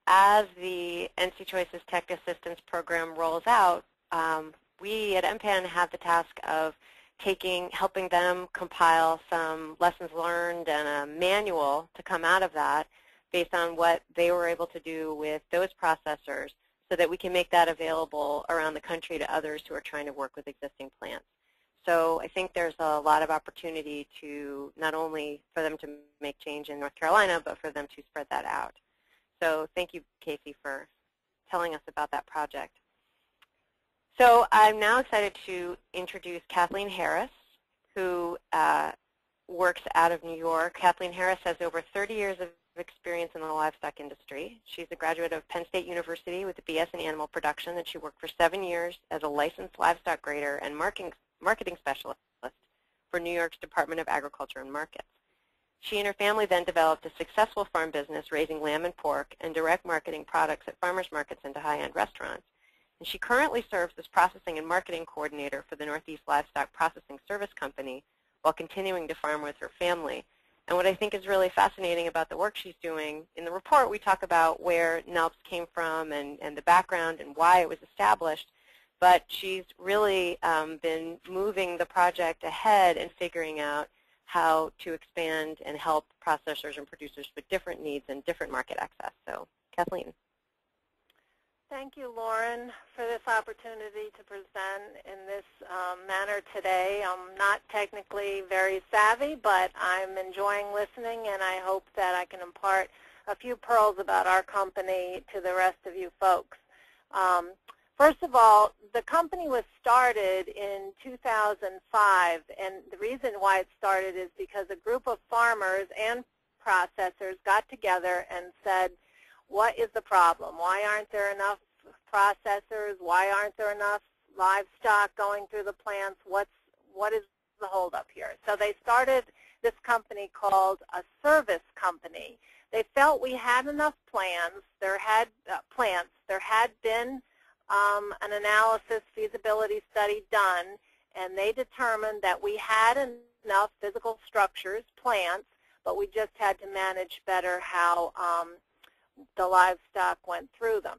as the NC Choices Tech Assistance Program rolls out, we at MPAN have the task of helping them compile some lessons learned and a manual to come out of that based on what they were able to do with those processors, so that we can make that available around the country to others who are trying to work with existing plants. So I think there's a lot of opportunity to not only for them to make change in North Carolina, but for them to spread that out. So thank you, Casey, for telling us about that project. So I'm now excited to introduce Kathleen Harris, who works out of New York. Kathleen Harris has over 30 years of experience in the livestock industry. She's a graduate of Penn State University with a BS in animal production, and she worked for 7 years as a licensed livestock grader and marketing specialist for New York's Department of Agriculture and Markets. She and her family then developed a successful farm business raising lamb and pork and direct marketing products at farmers markets and to high-end restaurants. And she currently serves as processing and marketing coordinator for the Northeast Livestock Processing Service Company while continuing to farm with her family. And what I think is really fascinating about the work she's doing, in the report we talk about where NELPS came from and the background and why it was established, but she's really been moving the project ahead and figuring out how to expand and help processors and producers with different needs and different market access. So, Kathleen. Thank you, Lauren, for this opportunity to present in this manner today. I'm not technically very savvy, but I'm enjoying listening, and I hope that I can impart a few pearls about our company to the rest of you folks. First of all, the company was started in 2005, and the reason why it started is because a group of farmers and processors got together and said, what is the problem? Why aren't there enough processors? Why aren't there enough livestock going through the plants? What is the holdup here? So they started this company called a service company. They felt we had enough plants. There had been an analysis feasibility study done, and they determined that we had enough physical structures, plants, but we just had to manage better how the livestock went through them.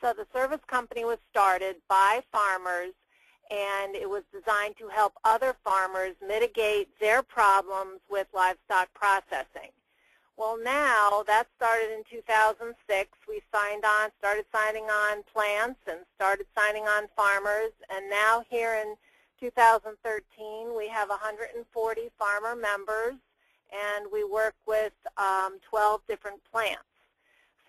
So the service company was started by farmers, and it was designed to help other farmers mitigate their problems with livestock processing. Well, now, that started in 2006. We started signing on plants and started signing on farmers, and now here in 2013, we have 140 farmer members, and we work with 12 different plants.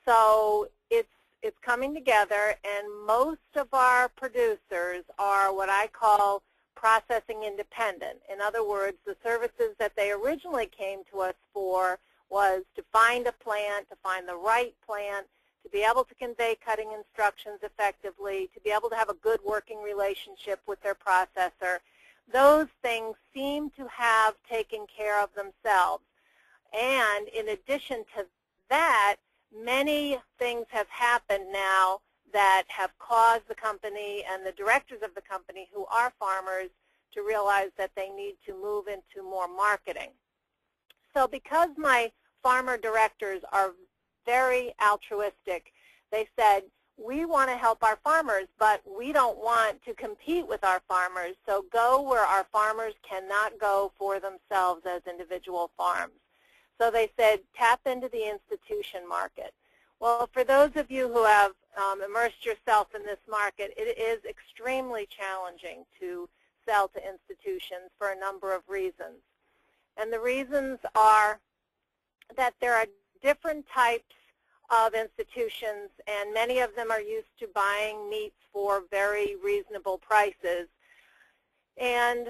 So it's coming together, and most of our producers are what I call processing independent. In other words, the services that they originally came to us for was to find a plant, to find the right plant, to be able to convey cutting instructions effectively, to be able to have a good working relationship with their processor. Those things seem to have taken care of themselves. And in addition to that, many things have happened now that have caused the company and the directors of the company, who are farmers, to realize that they need to move into more marketing. So because my farmer directors are very altruistic, they said, we want to help our farmers, but we don't want to compete with our farmers, so go where our farmers cannot go for themselves as individual farms. So they said, tap into the institution market. Well, for those of you who have immersed yourself in this market, it is extremely challenging to sell to institutions for a number of reasons. And the reasons are that there are different types of institutions, and many of them are used to buying meats for very reasonable prices. And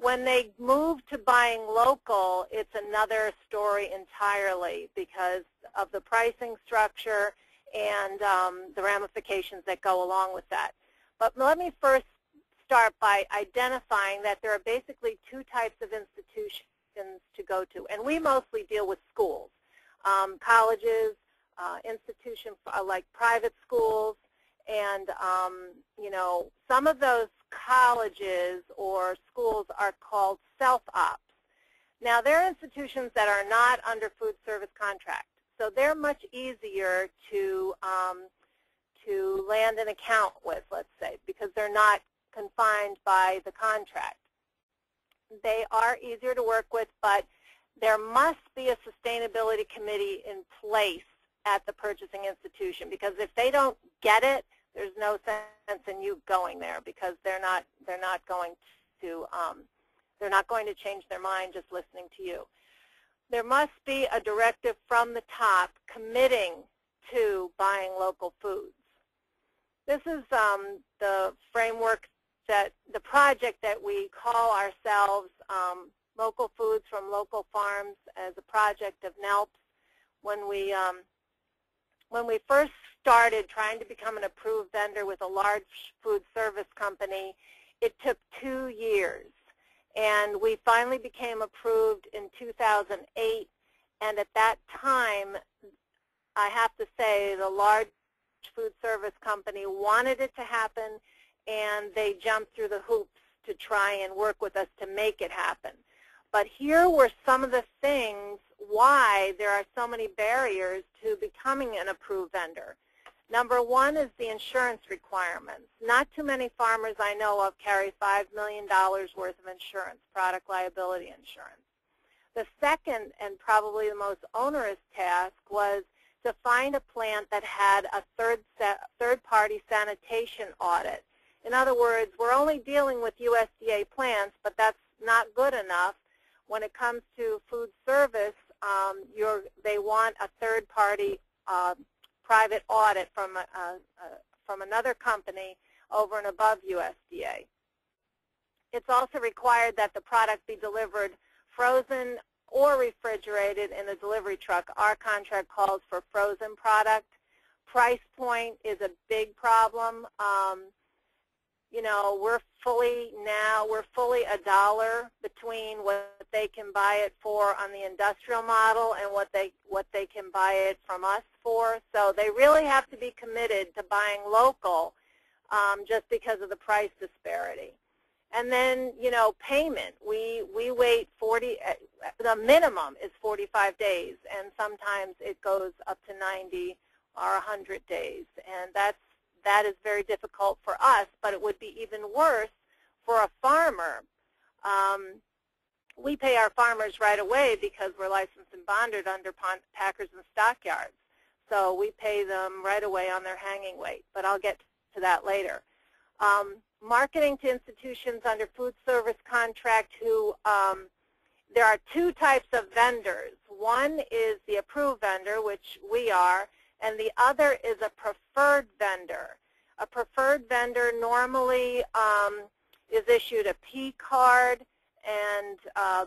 when they move to buying local, it's another story entirely because of the pricing structure and the ramifications that go along with that. But let me first start by identifying that there are basically two types of institutions to go to, and we mostly deal with schools, colleges, institutions like private schools, and you know, some of those colleges or schools are called self-ops. Now, they're institutions that are not under food service contract, so they're much easier to land an account with, let's say, because they're not confined by the contract. They are easier to work with, but there must be a sustainability committee in place at the purchasing institution, because if they don't get it, there's no sense in you going there, because they're not going to change their mind just listening to you. There must be a directive from the top committing to buying local foods. This is the framework, that the project that we call ourselves Local Foods from Local Farms, as a project of NELPS. When we first started trying to become an approved vendor with a large food service company, it took 2 years. And we finally became approved in 2008, and at that time, I have to say, the large food service company wanted it to happen, and they jumped through the hoops to try and work with us to make it happen. But here were some of the things why there are so many barriers to becoming an approved vendor. Number one is the insurance requirements. Not too many farmers I know of carry $5 million worth of insurance, product liability insurance. The second, and probably the most onerous task, was to find a plant that had a third-party sanitation audit. In other words, we're only dealing with USDA plants, but that's not good enough. When it comes to food service, they want a third-party private audit from another company over and above USDA. It's also required that the product be delivered frozen or refrigerated in a delivery truck. Our contract calls for frozen product. Price point is a big problem. You know, we're fully $1 between what they can buy it for on the industrial model and what they can buy it from us for. So they really have to be committed to buying local just because of the price disparity. And then, you know, payment. We wait the minimum is 45 days, and sometimes it goes up to 90 or 100 days, and that is very difficult for us, but it would be even worse for a farmer. We pay our farmers right away because we're licensed and bonded under packers and stockyards. So we pay them right away on their hanging weight, but I'll get to that later. Marketing to institutions under food service contract there are two types of vendors. One is the approved vendor, which we are, and the other is a preferred vendor. A preferred vendor normally is issued a P card, and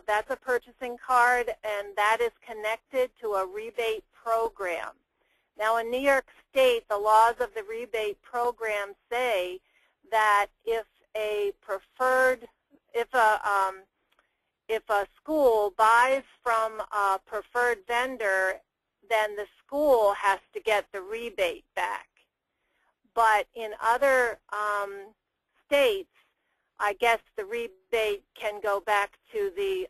that's a purchasing card, and that is connected to a rebate program. Now, in New York State, the laws of the rebate program say that if a school buys from a preferred vendor, then the school has to get the rebate back. But in other states, I guess the rebate can go back to the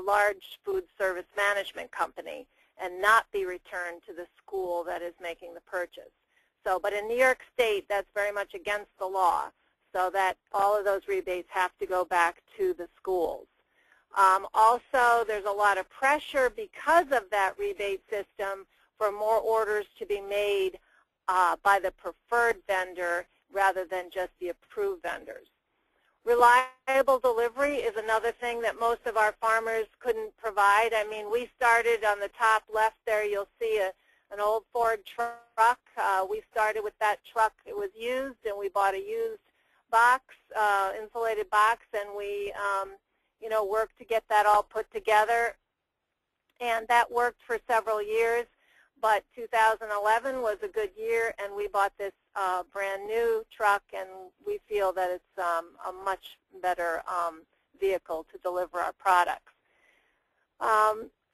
large food service management company and not be returned to the school that is making the purchase. So, but in New York State, that's very much against the law, so that all of those rebates have to go back to the schools. Also, there's a lot of pressure because of that rebate system for more orders to be made by the preferred vendor rather than just the approved vendors. Reliable delivery is another thing that most of our farmers couldn't provide. I mean, we started on the top left there, you'll see an old Ford truck. We started with that truck. It was used, and we bought a used box, insulated box, and we you know, worked to get that all put together. And that worked for several years. but 2011 was a good year, and we bought this brand new truck, and we feel that it's a much better vehicle to deliver our products.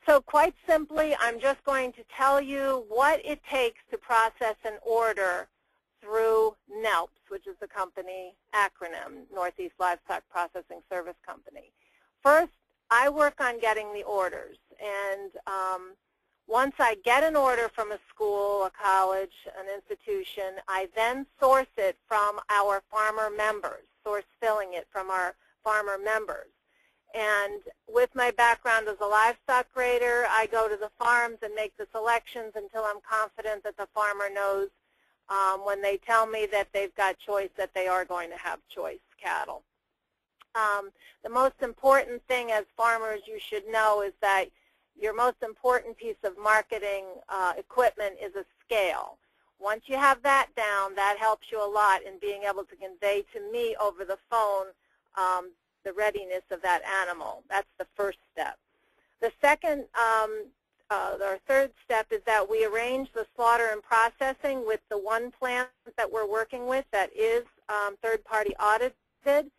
So quite simply, I'm just going to tell you what it takes to process an order through NELPS, which is the company acronym, Northeast Livestock Processing Service Company. First, I work on getting the orders, and once I get an order from a school, a college, an institution, I then source it from our farmer members, source filling it from our farmer members. And with my background as a livestock grader, I go to the farms and make the selections until I'm confident that the farmer knows when they tell me that they've got choice, that they are going to have choice cattle. The most important thing as farmers you should know is that your most important piece of marketing equipment is a scale. Once you have that down, that helps you a lot in being able to convey to me over the phone the readiness of that animal. That's the first step. The second or third step is that we arrange the slaughter and processing with the one plant that we're working with that is third-party audited,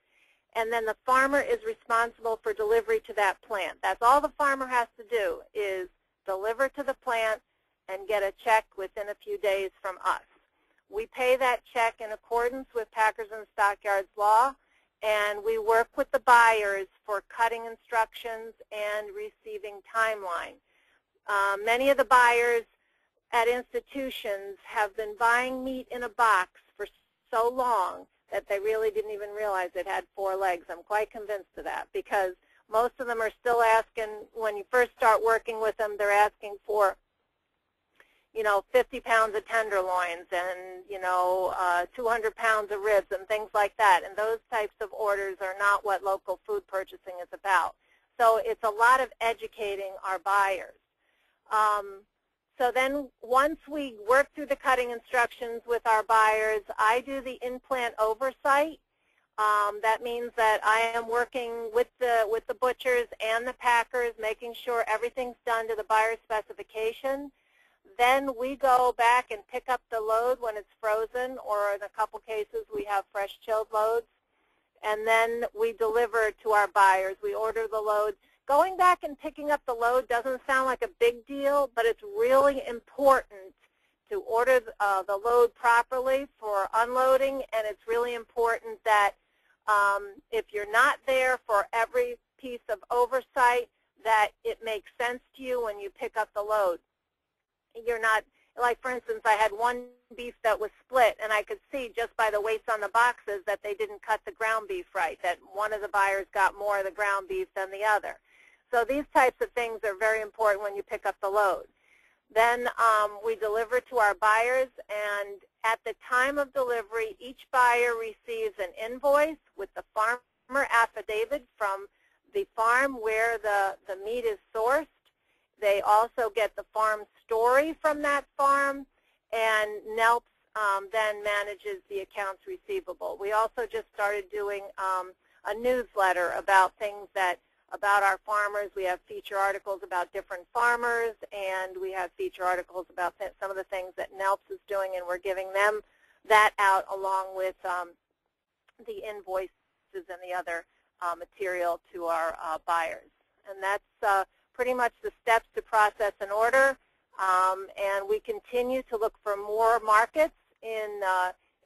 and then the farmer is responsible for delivery to that plant. That's all the farmer has to do, is deliver to the plant and get a check within a few days from us. We pay that check in accordance with Packers and Stockyards law, and we work with the buyers for cutting instructions and receiving timeline. Many of the buyers at institutions have been buying meat in a box for so long that they really didn't even realize it had 4 legs. I'm quite convinced of that, because most of them are still asking, when you first start working with them, they're asking for, 50 pounds of tenderloins and, 200 pounds of ribs and things like that. And those types of orders are not what local food purchasing is about. So it's a lot of educating our buyers. So then once we work through the cutting instructions with our buyers, I do the in-plant oversight. That means that I am working with the butchers and the packers, making sure everything's done to the buyer's specification. Then we go back and pick up the load when it's frozen, or in a couple cases we have fresh chilled loads. And then we deliver to our buyers. We order the load. Going back and picking up the load doesn't sound like a big deal, but it's really important to order the load properly for unloading, and it's really important that if you're not there for every piece of oversight, that it makes sense to you when you pick up the load. You're not, like for instance, I had one beef that was split, and I could see just by the weights on the boxes that they didn't cut the ground beef right, that one of the buyers got more of the ground beef than the other. So these types of things are very important when you pick up the load. Then we deliver to our buyers, and at the time of delivery, each buyer receives an invoice with the farmer affidavit from the farm where the meat is sourced. They also get the farm story from that farm, and NELPS then manages the accounts receivable. We also just started doing a newsletter about things about our farmers. We have feature articles about different farmers, and we have feature articles about some of the things that NELPS is doing, and we're giving them that out along with the invoices and the other material to our buyers. And that's pretty much the steps to process an order, and we continue to look for more markets in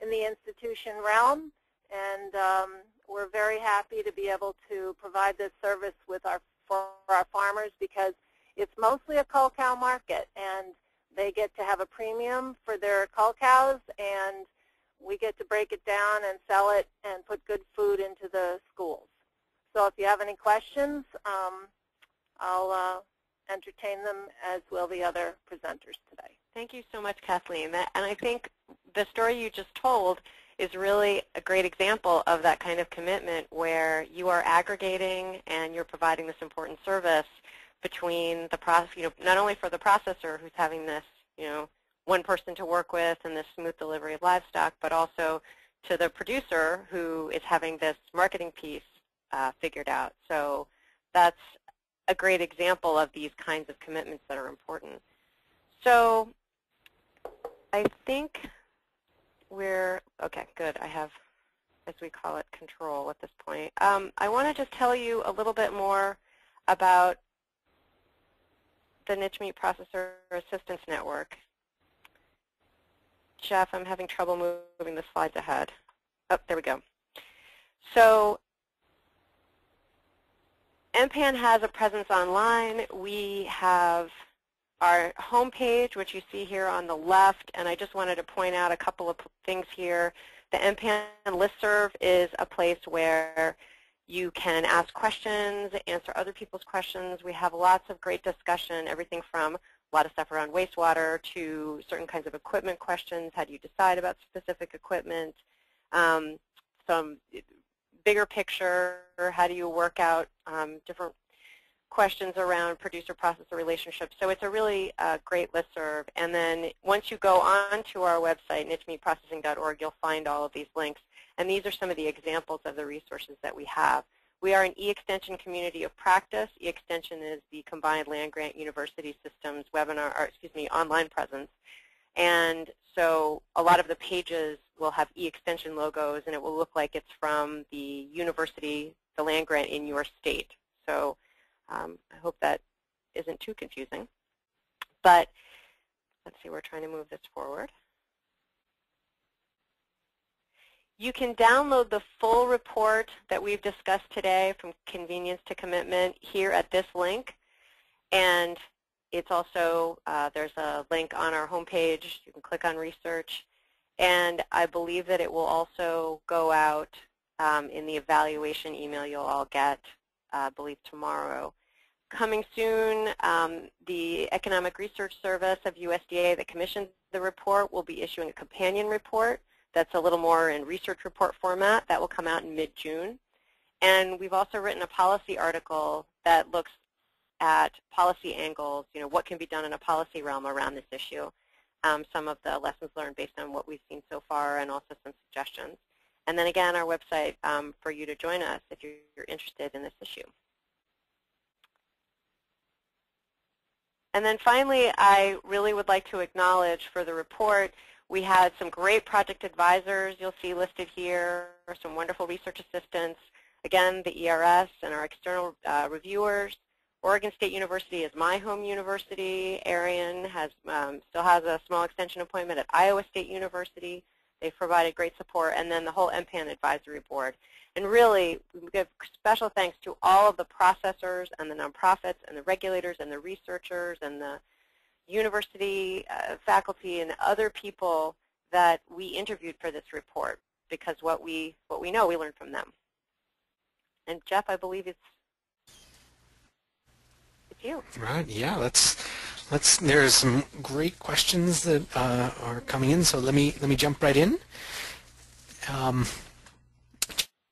the institution realm, and we're very happy to be able to provide this service for our farmers, because it's mostly a cull cow market, and they get to have a premium for their cull cows, and we get to break it down and sell it and put good food into the schools. So if you have any questions, I'll entertain them, as will the other presenters today. Thank you so much, Kathleen. And I think the story you just told is really a great example of that kind of commitment, where you are aggregating and you're providing this important service between the process, not only for the processor who's having this, one person to work with and this smooth delivery of livestock, but also to the producer who is having this marketing piece figured out. So that's a great example of these kinds of commitments that are important. So I think we're, okay, good. I have, as we call it, control at this point. I want to just tell you a little bit more about the Niche Meat Processor Assistance Network. Jeff, I'm having trouble moving the slides ahead. Oh, there we go. So NPAN has a presence online. We have our homepage, which you see here on the left, and I just wanted to point out a couple of things here. The NPAN listserv is a place where you can ask questions, answer other people's questions. We have lots of great discussion, everything from a lot of stuff around wastewater to certain kinds of equipment questions. How do you decide about specific equipment? Some bigger picture, how do you work out different questions around producer-processor relationships. So it's a really great listserv. And then once you go on to our website, nichemeatprocessing.org, you'll find all of these links. And these are some of the examples of the resources that we have. We are an e-extension community of practice. E-extension is the combined land-grant university systems online presence. And so a lot of the pages will have e-extension logos, and it will look like it's from the university, the land grant in your state. So I hope that isn't too confusing. But let's see, we're trying to move this forward. You can download the full report that we've discussed today, from convenience to commitment, here at this link. And it's also, there's a link on our homepage. You can click on research. And I believe that it will also go out in the evaluation email you'll all get, I believe, tomorrow. Coming soon, the Economic Research Service of USDA that commissioned the report will be issuing a companion report that's a little more in research report format. That will come out in mid-June. And we've also written a policy article that looks at policy angles, what can be done in a policy realm around this issue, some of the lessons learned based on what we've seen so far, and also some suggestions. And then again, our website for you to join us if you're interested in this issue. And then finally, I really would like to acknowledge for the report, we had some great project advisors you'll see listed here, some wonderful research assistants. Again, the ERS and our external reviewers. Oregon State University is my home university. Arian still has a small extension appointment at Iowa State University. They've provided great support. And then the whole NPAN Advisory Board. And really, we give special thanks to all of the processors and the nonprofits and the regulators and the researchers and the university faculty and other people that we interviewed for this report, because what we know, we learned from them. And Jeff, I believe it's you. Right. Yeah. There's some great questions that are coming in. So let me jump right in.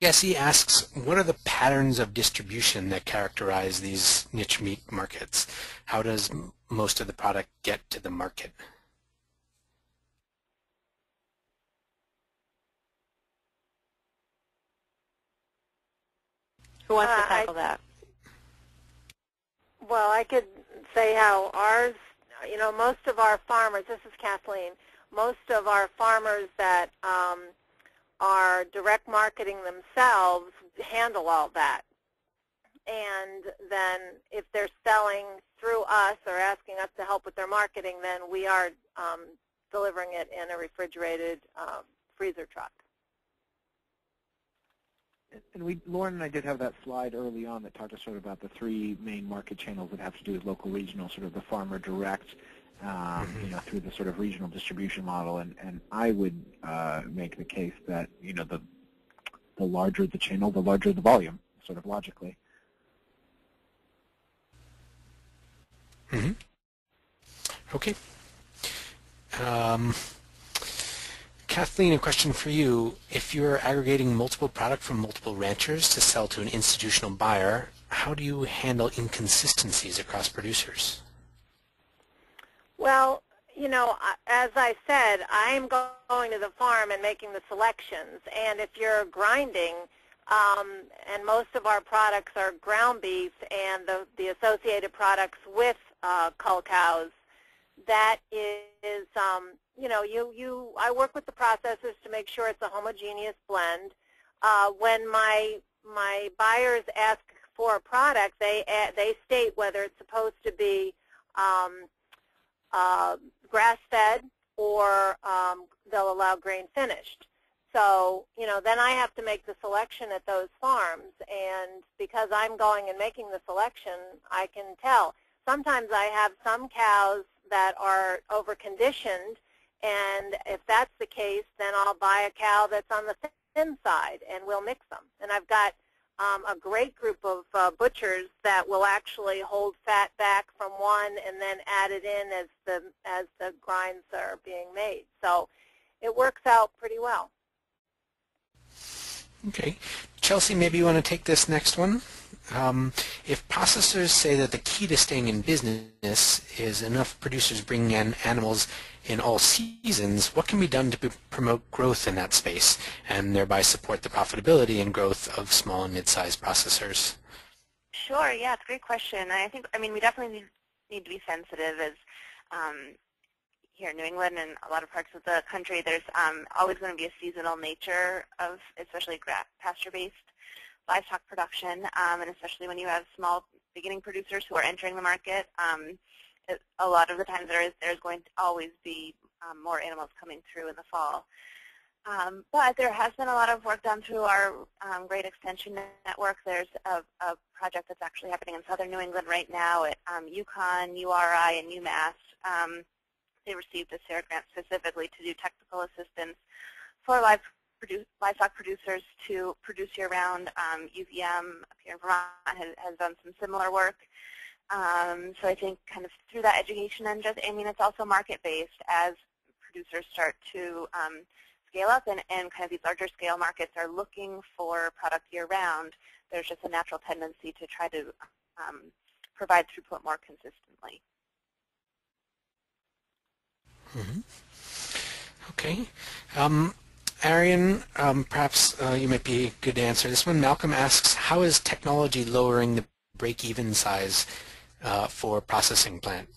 Jesse asks, what are the patterns of distribution that characterize these niche meat markets? How does most of the product get to the market? Who wants to tackle that? Well, I could say how ours, most of our farmers, this is Kathleen, most of our farmers that are direct marketing themselves handle all that. And then if they're selling through us or asking us to help with their marketing, then we are delivering it in a refrigerated freezer truck. And Lauren and I did have that slide early on that talked us sort of about the three main market channels that have to do with local, regional, sort of the farmer direct, through the sort of regional distribution model. And I would make the case that, the larger the channel, the larger the volume, sort of logically. Mm-hmm. Okay. Kathleen, a question for you. If you're aggregating multiple product from multiple ranchers to sell to an institutional buyer, how do you handle inconsistencies across producers? Well, as I said, I'm going to the farm and making the selections. And if you're grinding, and most of our products are ground beef and the associated products with cull cows, that is, I work with the processors to make sure it's a homogeneous blend. When my buyers ask for a product, they state whether it's supposed to be grass-fed or they'll allow grain finished. So, then I have to make the selection at those farms, and because I'm going and making the selection, I can tell. Sometimes I have some cows that are over-conditioned, and if that's the case, then I'll buy a cow that's on the thin side, and we'll mix them. And I've got a great group of butchers that will actually hold fat back from one and then add it in as the grinds are being made. So it works out pretty well. Okay. Chelsea, maybe you want to take this next one. If processors say that the key to staying in business is enough producers bringing in animals in all seasons, what can be done to promote growth in that space and thereby support the profitability and growth of small and mid-sized processors? Sure, yeah, it's a great question. I mean, we definitely need to be sensitive as here in New England and a lot of parts of the country, there's always going to be a seasonal nature of especially pasture-based livestock production, and especially when you have small beginning producers who are entering the market, a lot of the times there's going to always be more animals coming through in the fall. But there has been a lot of work done through our great extension network. There's a project that's actually happening in southern New England right now at UConn, URI, and UMass. They received a SARE grant specifically to do technical assistance for livestock producers to produce year-round. UVM up here in Vermont has done some similar work. So I think kind of through that education and just, I mean, it's also market-based as producers start to scale up and kind of these larger scale markets are looking for product year-round. There's just a natural tendency to try to provide throughput more consistently. Mm-hmm. Okay. Arian, perhaps you might be good to answer this one. Malcolm asks, how is technology lowering the break-even size for a processing plant?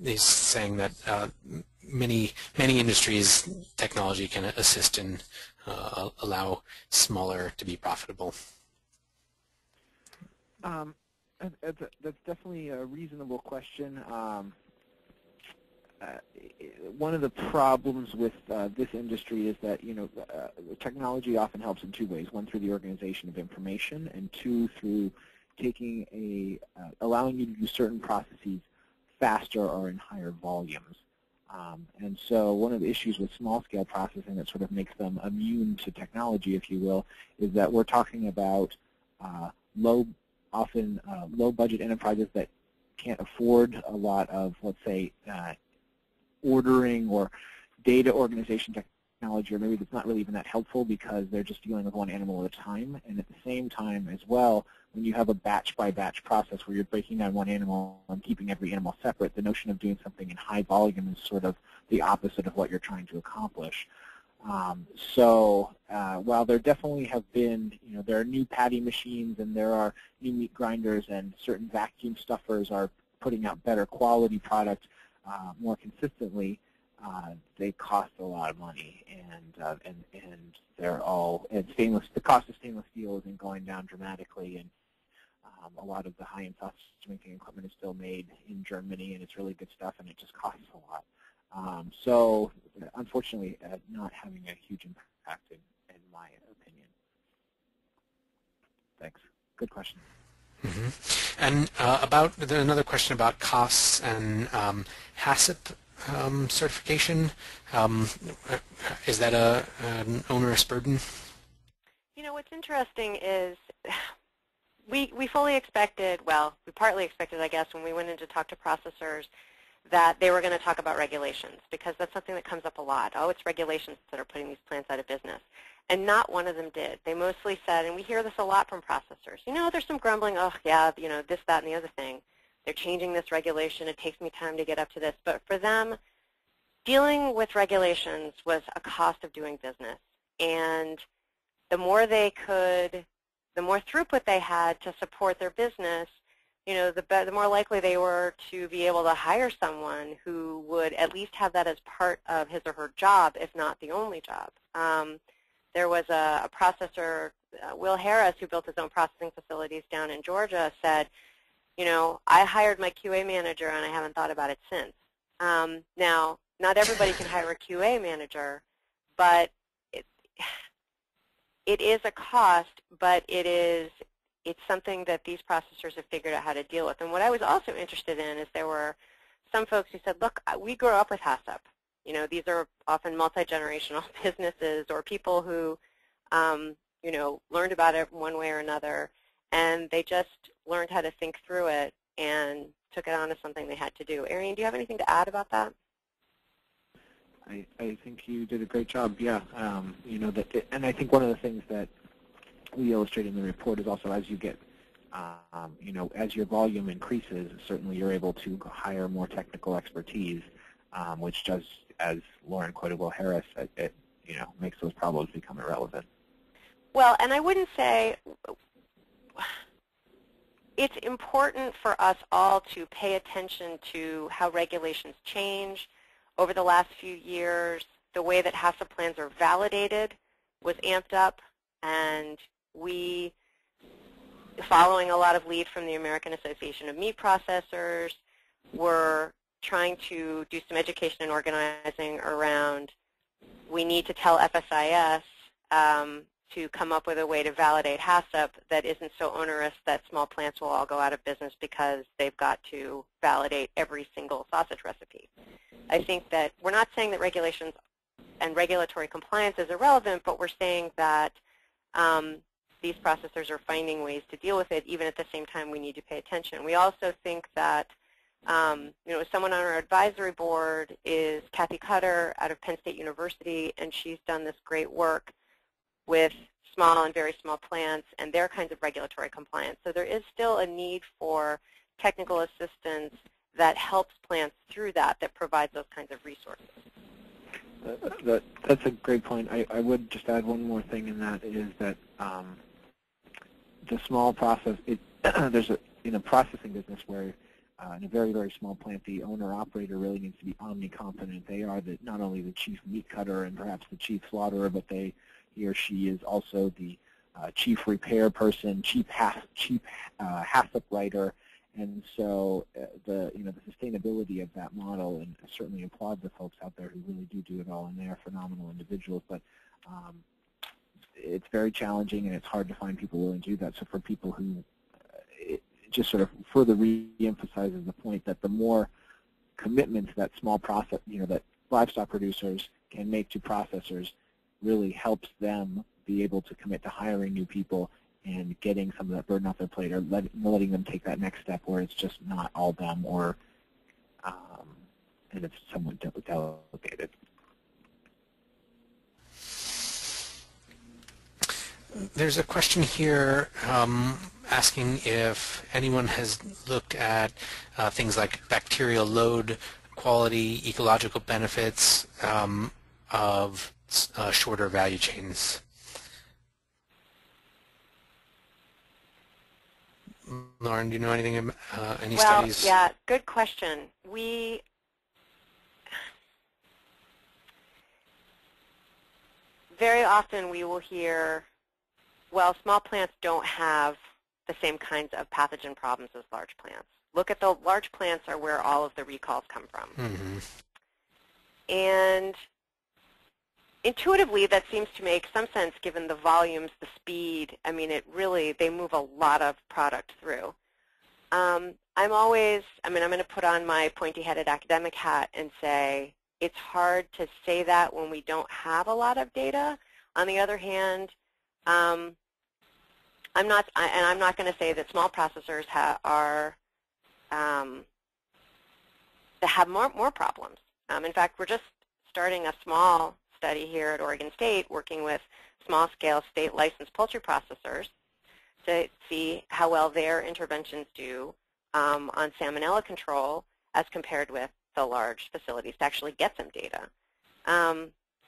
He's saying that many industries, technology can assist and allow smaller to be profitable. That's definitely a reasonable question. One of the problems with this industry is that technology often helps in two ways. One, through the organization of information, and two, through taking allowing you to do certain processes faster or in higher volumes. And so one of the issues with small-scale processing that sort of makes them immune to technology, if you will, is that we're talking about often low-budget enterprises that can't afford a lot of, let's say, ordering or data organization technology, or maybe it's not really even that helpful because they're just dealing with one animal at a time. And at the same time as well, when you have a batch-by-batch process where you're breaking down one animal and keeping every animal separate, the notion of doing something in high volume is sort of the opposite of what you're trying to accomplish. While there definitely have been, there are new patty machines and there are new meat grinders and certain vacuum stuffers are putting out better quality product more consistently, they cost a lot of money, and they're all, the cost of stainless steel isn't going down dramatically, and a lot of the high-end sausage making equipment is still made in Germany, and it's really good stuff, and it just costs a lot. So unfortunately, not having a huge impact in my opinion. Thanks. Good question. Mm-hmm. And another question about costs and HACCP certification. Is that an onerous burden? What's interesting is we fully expected, well, we partly expected, I guess, when we went in to talk to processors that they were going to talk about regulations, because that's something that comes up a lot. Oh, it's regulations that are putting these plants out of business. And not one of them did. They mostly said, and we hear this a lot from processors, there's some grumbling, oh, yeah, this, that, and the other thing. They're changing this regulation. It takes me time to get up to this. But for them, dealing with regulations was a cost of doing business. And the more throughput they had to support their business, the more likely they were to be able to hire someone who would at least have that as part of his or her job, if not the only job. There was a processor, Will Harris, who built his own processing facilities down in Georgia, said, I hired my QA manager and I haven't thought about it since. Now, not everybody can hire a QA manager, but it is a cost, but it's something that these processors have figured out how to deal with. And what I was also interested in is there were some folks who said, look, we grew up with HACCP. These are often multi-generational businesses or people who, learned about it one way or another, and they just learned how to think through it and took it on as something they had to do. Ariane, do you have anything to add about that? I think you did a great job. Yeah, and I think one of the things that we illustrate in the report is also as you get, as your volume increases, certainly you're able to hire more technical expertise, which does, as Lauren quoted Will Harris, it makes those problems become irrelevant. Well, and I wouldn't say it's important for us all to pay attention to how regulations change. Over the last few years, the way that HACCP plans are validated was amped up, and we, following a lot of lead from the American Association of Meat Processors, were trying to do some education and organizing around we need to tell FSIS to come up with a way to validate HACCP that isn't so onerous that small plants will all go out of business because they've got to validate every single sausage recipe. I think that we're not saying that regulations and regulatory compliance is irrelevant, but we're saying that these processors are finding ways to deal with it. Even at the same time, we need to pay attention. We also think that someone on our advisory board is Kathy Cutter out of Penn State University, and she's done this great work with small and very small plants and their kinds of regulatory compliance. So there is still a need for technical assistance that helps plants through that provides those kinds of resources. That's a great point. I would just add one more thing, and that is that the small process, there's in a processing business where in a very, very small plant, the owner-operator really needs to be omnicompetent. They are not only the chief meat cutter and perhaps the chief slaughterer, but he or she is also the chief repair person, chief HACCP writer. And so the sustainability of that model, and I certainly applaud the folks out there who really do it all, and they are phenomenal individuals. But it's very challenging, and it's hard to find people willing to do that. So for people who, it just sort of further re-emphasizes the point that the more commitments that that livestock producers can make to processors really helps them be able to commit to hiring new people and getting some of that burden off their plate, or letting them take that next step where it's just not all them, or and it's somewhat delegated. There's a question here asking if anyone has looked at things like bacterial load, quality, ecological benefits of shorter value chains. Lauren, do you know anything about any studies? Well, yeah, good question. Very often we will hear, well, small plants don't have the same kinds of pathogen problems as large plants. Look at the large plants are where all of the recalls come from. Mm-hmm. And intuitively, that seems to make some sense given the volumes, the speed. I mean, they move a lot of product through. I'm going to put on my pointy-headed academic hat and say it's hard to say that when we don't have a lot of data. On the other hand, I'm not going to say that small processors have more problems. In fact, we're just starting a small study here at Oregon State working with small-scale state-licensed poultry processors to see how well their interventions do on salmonella control as compared with the large facilities to actually get some data.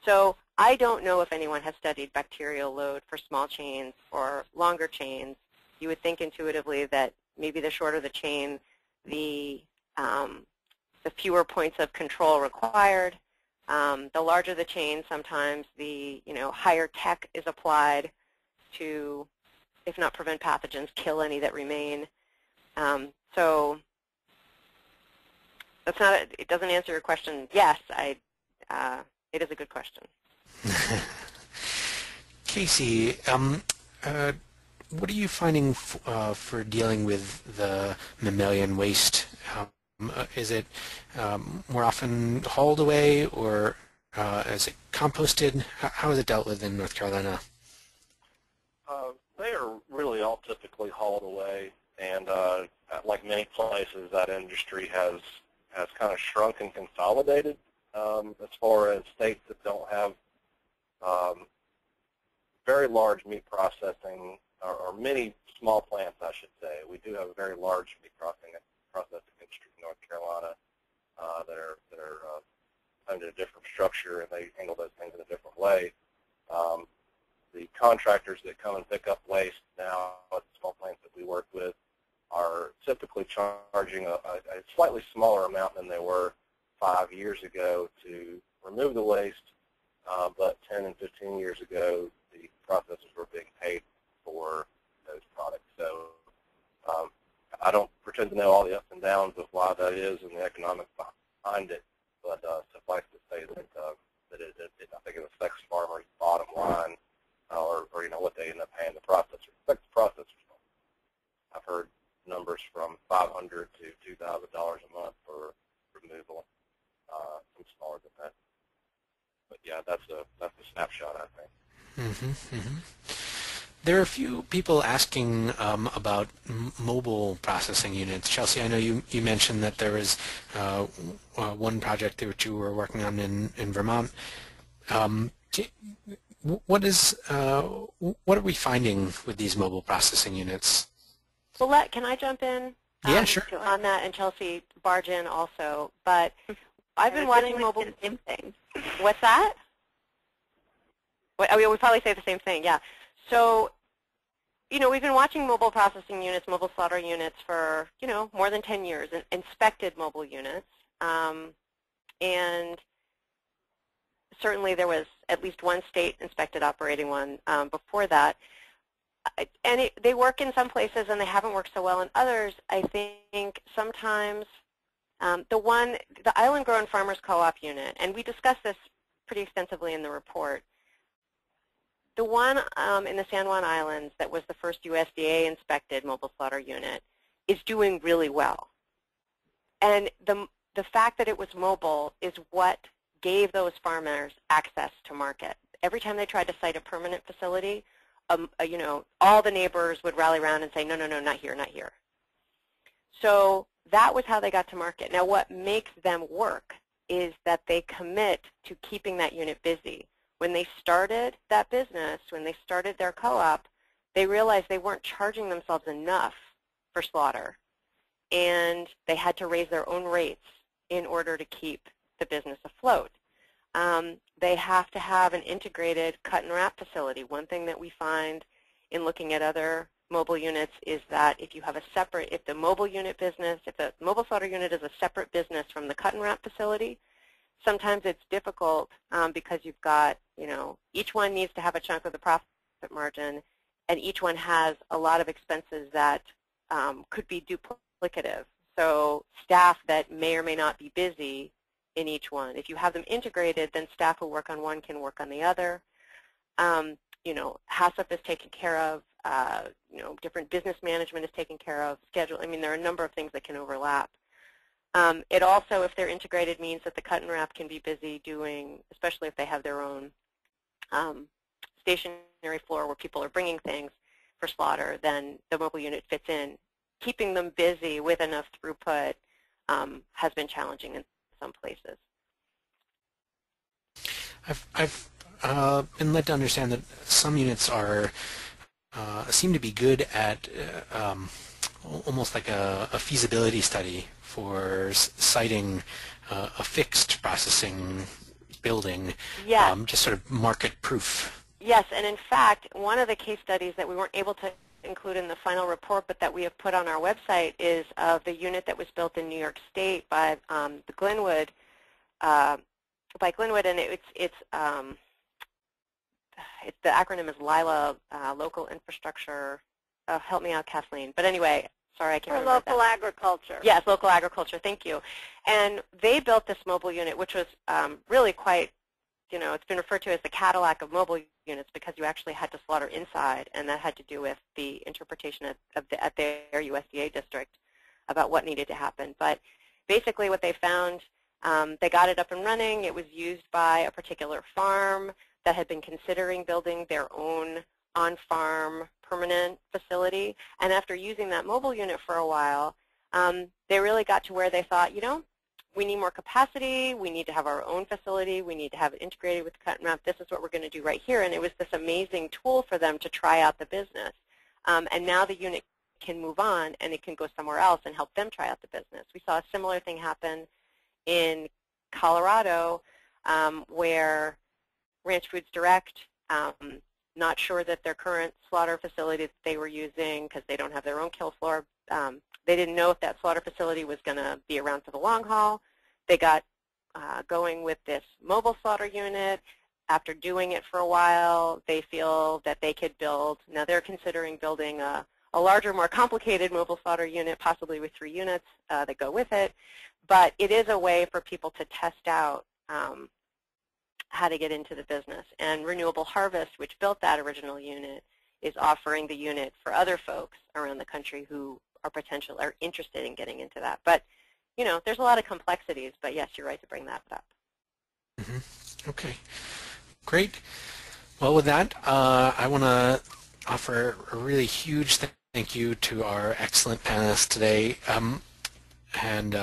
So I don't know if anyone has studied bacterial load for small chains or longer chains. You would think intuitively that maybe the shorter the chain, the fewer points of control required. The larger the chain, sometimes the higher tech is applied to, if not prevent pathogens, kill any that remain. So that's not it doesn't answer your question. Yes, it is a good question. Casey, what are you finding for dealing with the mammalian waste? Is it more often hauled away, or is it composted? How is it dealt with in North Carolina? They are really all typically hauled away, and like many places, that industry has kind of shrunk and consolidated as far as states that don't have very large meat processing, or many small plants, I should say. We do have a very large meat processing industry in North Carolina that are under a different structure, and they handle those things in a different way. The contractors that come and pick up waste now at the small plants that we work with are typically charging a slightly smaller amount than they were 5 years ago to remove the waste, but 10 and 15 years ago, the processors were being paid for those products. So I don't pretend to know all the ups and downs of why that is and the economics behind it, but suffice to say that I think it affects farmers' bottom line, or what they end up paying the processors. It affects the processors. I've heard numbers from $500 to $2,000 a month for removal, some smaller than that. But yeah, that's a snapshot, I think. Mm-hmm, mm-hmm. There are a few people asking about mobile processing units. Chelsea, I know you mentioned that there was one project that you were working on in Vermont. What are we finding with these mobile processing units? Well, can I jump in? Yeah, sure. On that, and Chelsea barge in also. But I've been watching mobile. The same thing. What's that? We probably say the same thing. Yeah. So, we've been watching mobile processing units, mobile slaughter units for more than 10 years, inspected mobile units, and certainly there was at least one state inspected operating one before that. And they work in some places and they haven't worked so well in others. I think sometimes the Island Grown Farmers Co-op unit, and we discussed this pretty extensively in the report, the one in the San Juan Islands that was the first USDA inspected mobile slaughter unit is doing really well. And the fact that it was mobile is what gave those farmers access to market. Every time they tried to site a permanent facility, all the neighbors would rally around and say, no, no, no, not here, not here. So that was how they got to market. Now, what makes them work is that they commit to keeping that unit busy. When they started that business, when they started their co-op, they realized they weren't charging themselves enough for slaughter, and they had to raise their own rates in order to keep the business afloat. They have to have an integrated cut and wrap facility. One thing that we find in looking at other mobile units is that if you have if the mobile unit business, if the mobile slaughter unit is a separate business from the cut and wrap facility, sometimes it's difficult because you've got, each one needs to have a chunk of the profit margin, and each one has a lot of expenses that could be duplicative. So staff that may or may not be busy in each one. If you have them integrated, then staff who work on one can work on the other. HACCP is taken care of. Different business management is taken care of. Schedule. I mean, there are a number of things that can overlap. It also, if they're integrated, means that the cut and wrap can be busy doing, especially if they have their own stationary floor where people are bringing things for slaughter, then the mobile unit fits in. Keeping them busy with enough throughput has been challenging in some places. I've been led to understand that some units seem to be good at almost like a feasibility study for citing a fixed processing building, yes. Just sort of market proof. Yes, and in fact, one of the case studies that we weren't able to include in the final report, but that we have put on our website, is of the unit that was built in New York State by the Glenwood, and the acronym is LILA, Local Infrastructure. Help me out, Kathleen. But anyway, sorry, I can't remember local agriculture. Yes, local agriculture. Thank you. And they built this mobile unit, which was really quite, it's been referred to as the Cadillac of mobile units because you actually had to slaughter inside, and that had to do with the interpretation at their USDA district about what needed to happen. But basically what they found, they got it up and running. It was used by a particular farm that had been considering building their own on-farm permanent facility. And after using that mobile unit for a while, they really got to where they thought, we need more capacity, we need to have our own facility, we need to have it integrated with the cut and wrap, this is what we're going to do right here. And it was this amazing tool for them to try out the business. And now the unit can move on and it can go somewhere else and help them try out the business. We saw a similar thing happen in Colorado where Ranch Foods Direct, not sure that their current slaughter facility that they were using, because they don't have their own kill floor, they didn't know if that slaughter facility was going to be around for the long haul. They got going with this mobile slaughter unit. After doing it for a while, they feel that they could build, now they're considering building a larger, more complicated mobile slaughter unit, possibly with 3 units that go with it. But it is a way for people to test out how to get into the business. And Renewable Harvest, which built that original unit, is offering the unit for other folks around the country who are interested in getting into that. But, there's a lot of complexities, but yes, you're right to bring that up. Mm-hmm. Okay, great. Well, with that, I want to offer a really huge thank you to our excellent panelists today. And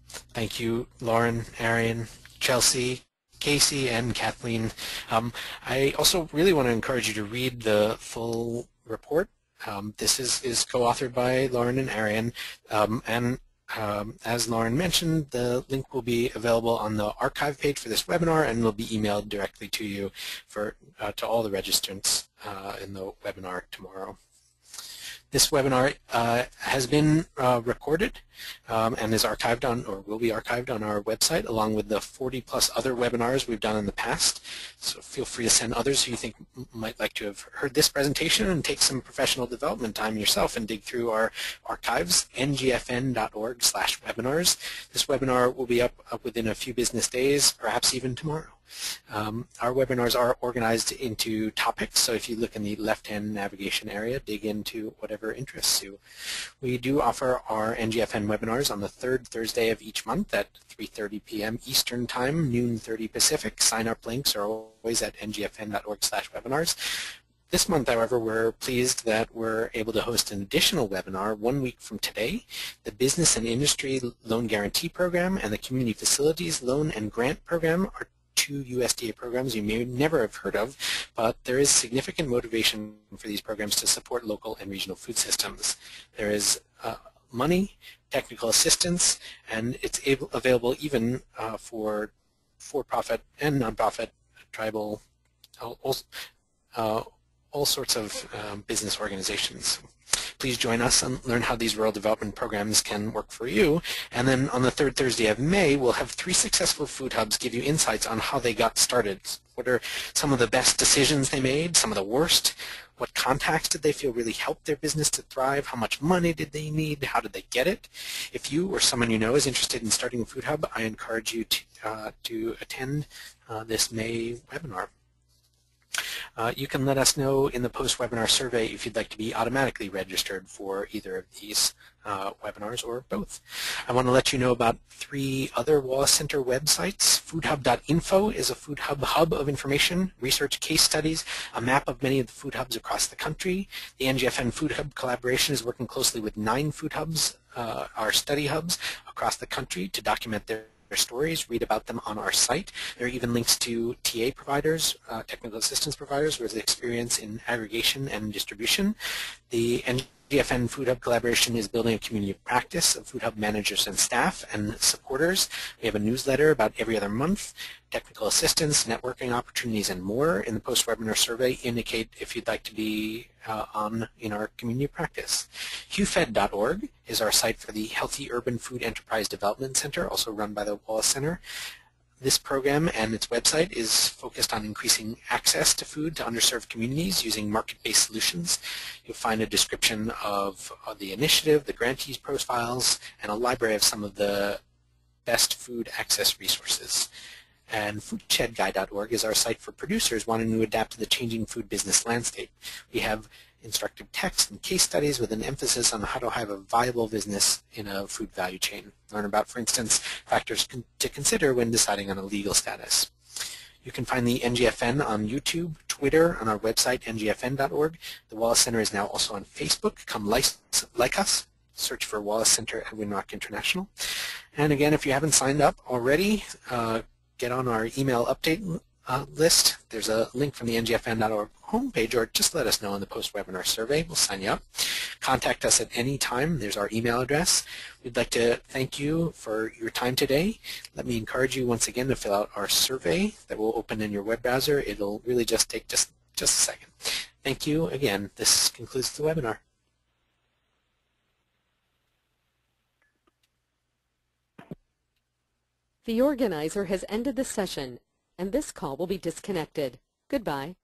thank you, Lauren, Arian, Chelsea, Casey, and Kathleen. I also really want to encourage you to read the full report. This is co-authored by Lauren and Arian, and as Lauren mentioned, the link will be available on the archive page for this webinar and will be emailed directly to you to all the registrants in the webinar tomorrow. This webinar has been recorded and is archived on, or will be archived on our website, along with the 40+ other webinars we've done in the past. So feel free to send others who you think might like to have heard this presentation and take some professional development time yourself and dig through our archives, ngfn.org/webinars. This webinar will be up within a few business days, perhaps even tomorrow. Our webinars are organized into topics, so if you look in the left-hand navigation area, dig into whatever interests you. We do offer our NGFN webinars on the 3rd Thursday of each month at 3:30 p.m. Eastern Time, noon 30 Pacific. Sign-up links are always at ngfn.org/webinars. This month, however, we're pleased that we're able to host an additional webinar 1 week from today. The Business and Industry Loan Guarantee Program and the Community Facilities Loan and Grant Program are 2 USDA programs you may never have heard of, but there is significant motivation for these programs to support local and regional food systems. There is money, technical assistance, and it's available even for for-profit and non-profit, tribal, all sorts of business organizations. Please join us and learn how these rural development programs can work for you. And then on the 3rd Thursday of May, we'll have 3 successful food hubs give you insights on how they got started. What are some of the best decisions they made, some of the worst? What contacts did they feel really helped their business to thrive? How much money did they need? How did they get it? If you or someone you know is interested in starting a food hub, I encourage you to attend this May webinar. You can let us know in the post-webinar survey if you'd like to be automatically registered for either of these webinars or both. I want to let you know about 3 other Wallace Center websites. Foodhub.info is a food hub of information, research case studies, a map of many of the food hubs across the country. The NGFN Food Hub collaboration is working closely with 9 food hubs, our study hubs, across the country to document their stories, read about them on our site. There are even links to TA providers, technical assistance providers with experience in aggregation and distribution. The NGFN Food Hub collaboration is building a community of practice of Food Hub managers and staff and supporters. We have a newsletter about every other month, technical assistance, networking opportunities, and more. In the post-webinar survey, indicate if you'd like to be in our community of practice. HuFed.org is our site for the Healthy Urban Food Enterprise Development Center, also run by the Wallace Center. This program and its website is focused on increasing access to food to underserved communities using market-based solutions. You'll find a description of the initiative, the grantees profiles, and a library of some of the best food access resources. And foodshedguide.org is our site for producers wanting to adapt to the changing food business landscape. We have instructive text and case studies with an emphasis on how to have a viable business in a food value chain. Learn about, for instance, factors to consider when deciding on a legal status. You can find the NGFN on YouTube, Twitter, on our website, ngfn.org. The Wallace Center is now also on Facebook. Come like us. Search for Wallace Center at Winrock International. And again, if you haven't signed up already, get on our email update list. There's a link from the ngfn.org homepage, or just let us know in the post-webinar survey. We'll sign you up. Contact us at any time. There's our email address. We'd like to thank you for your time today. Let me encourage you once again to fill out our survey that will open in your web browser. It'll really just take just a second. Thank you again. This concludes the webinar. The organizer has ended the session, and this call will be disconnected. Goodbye.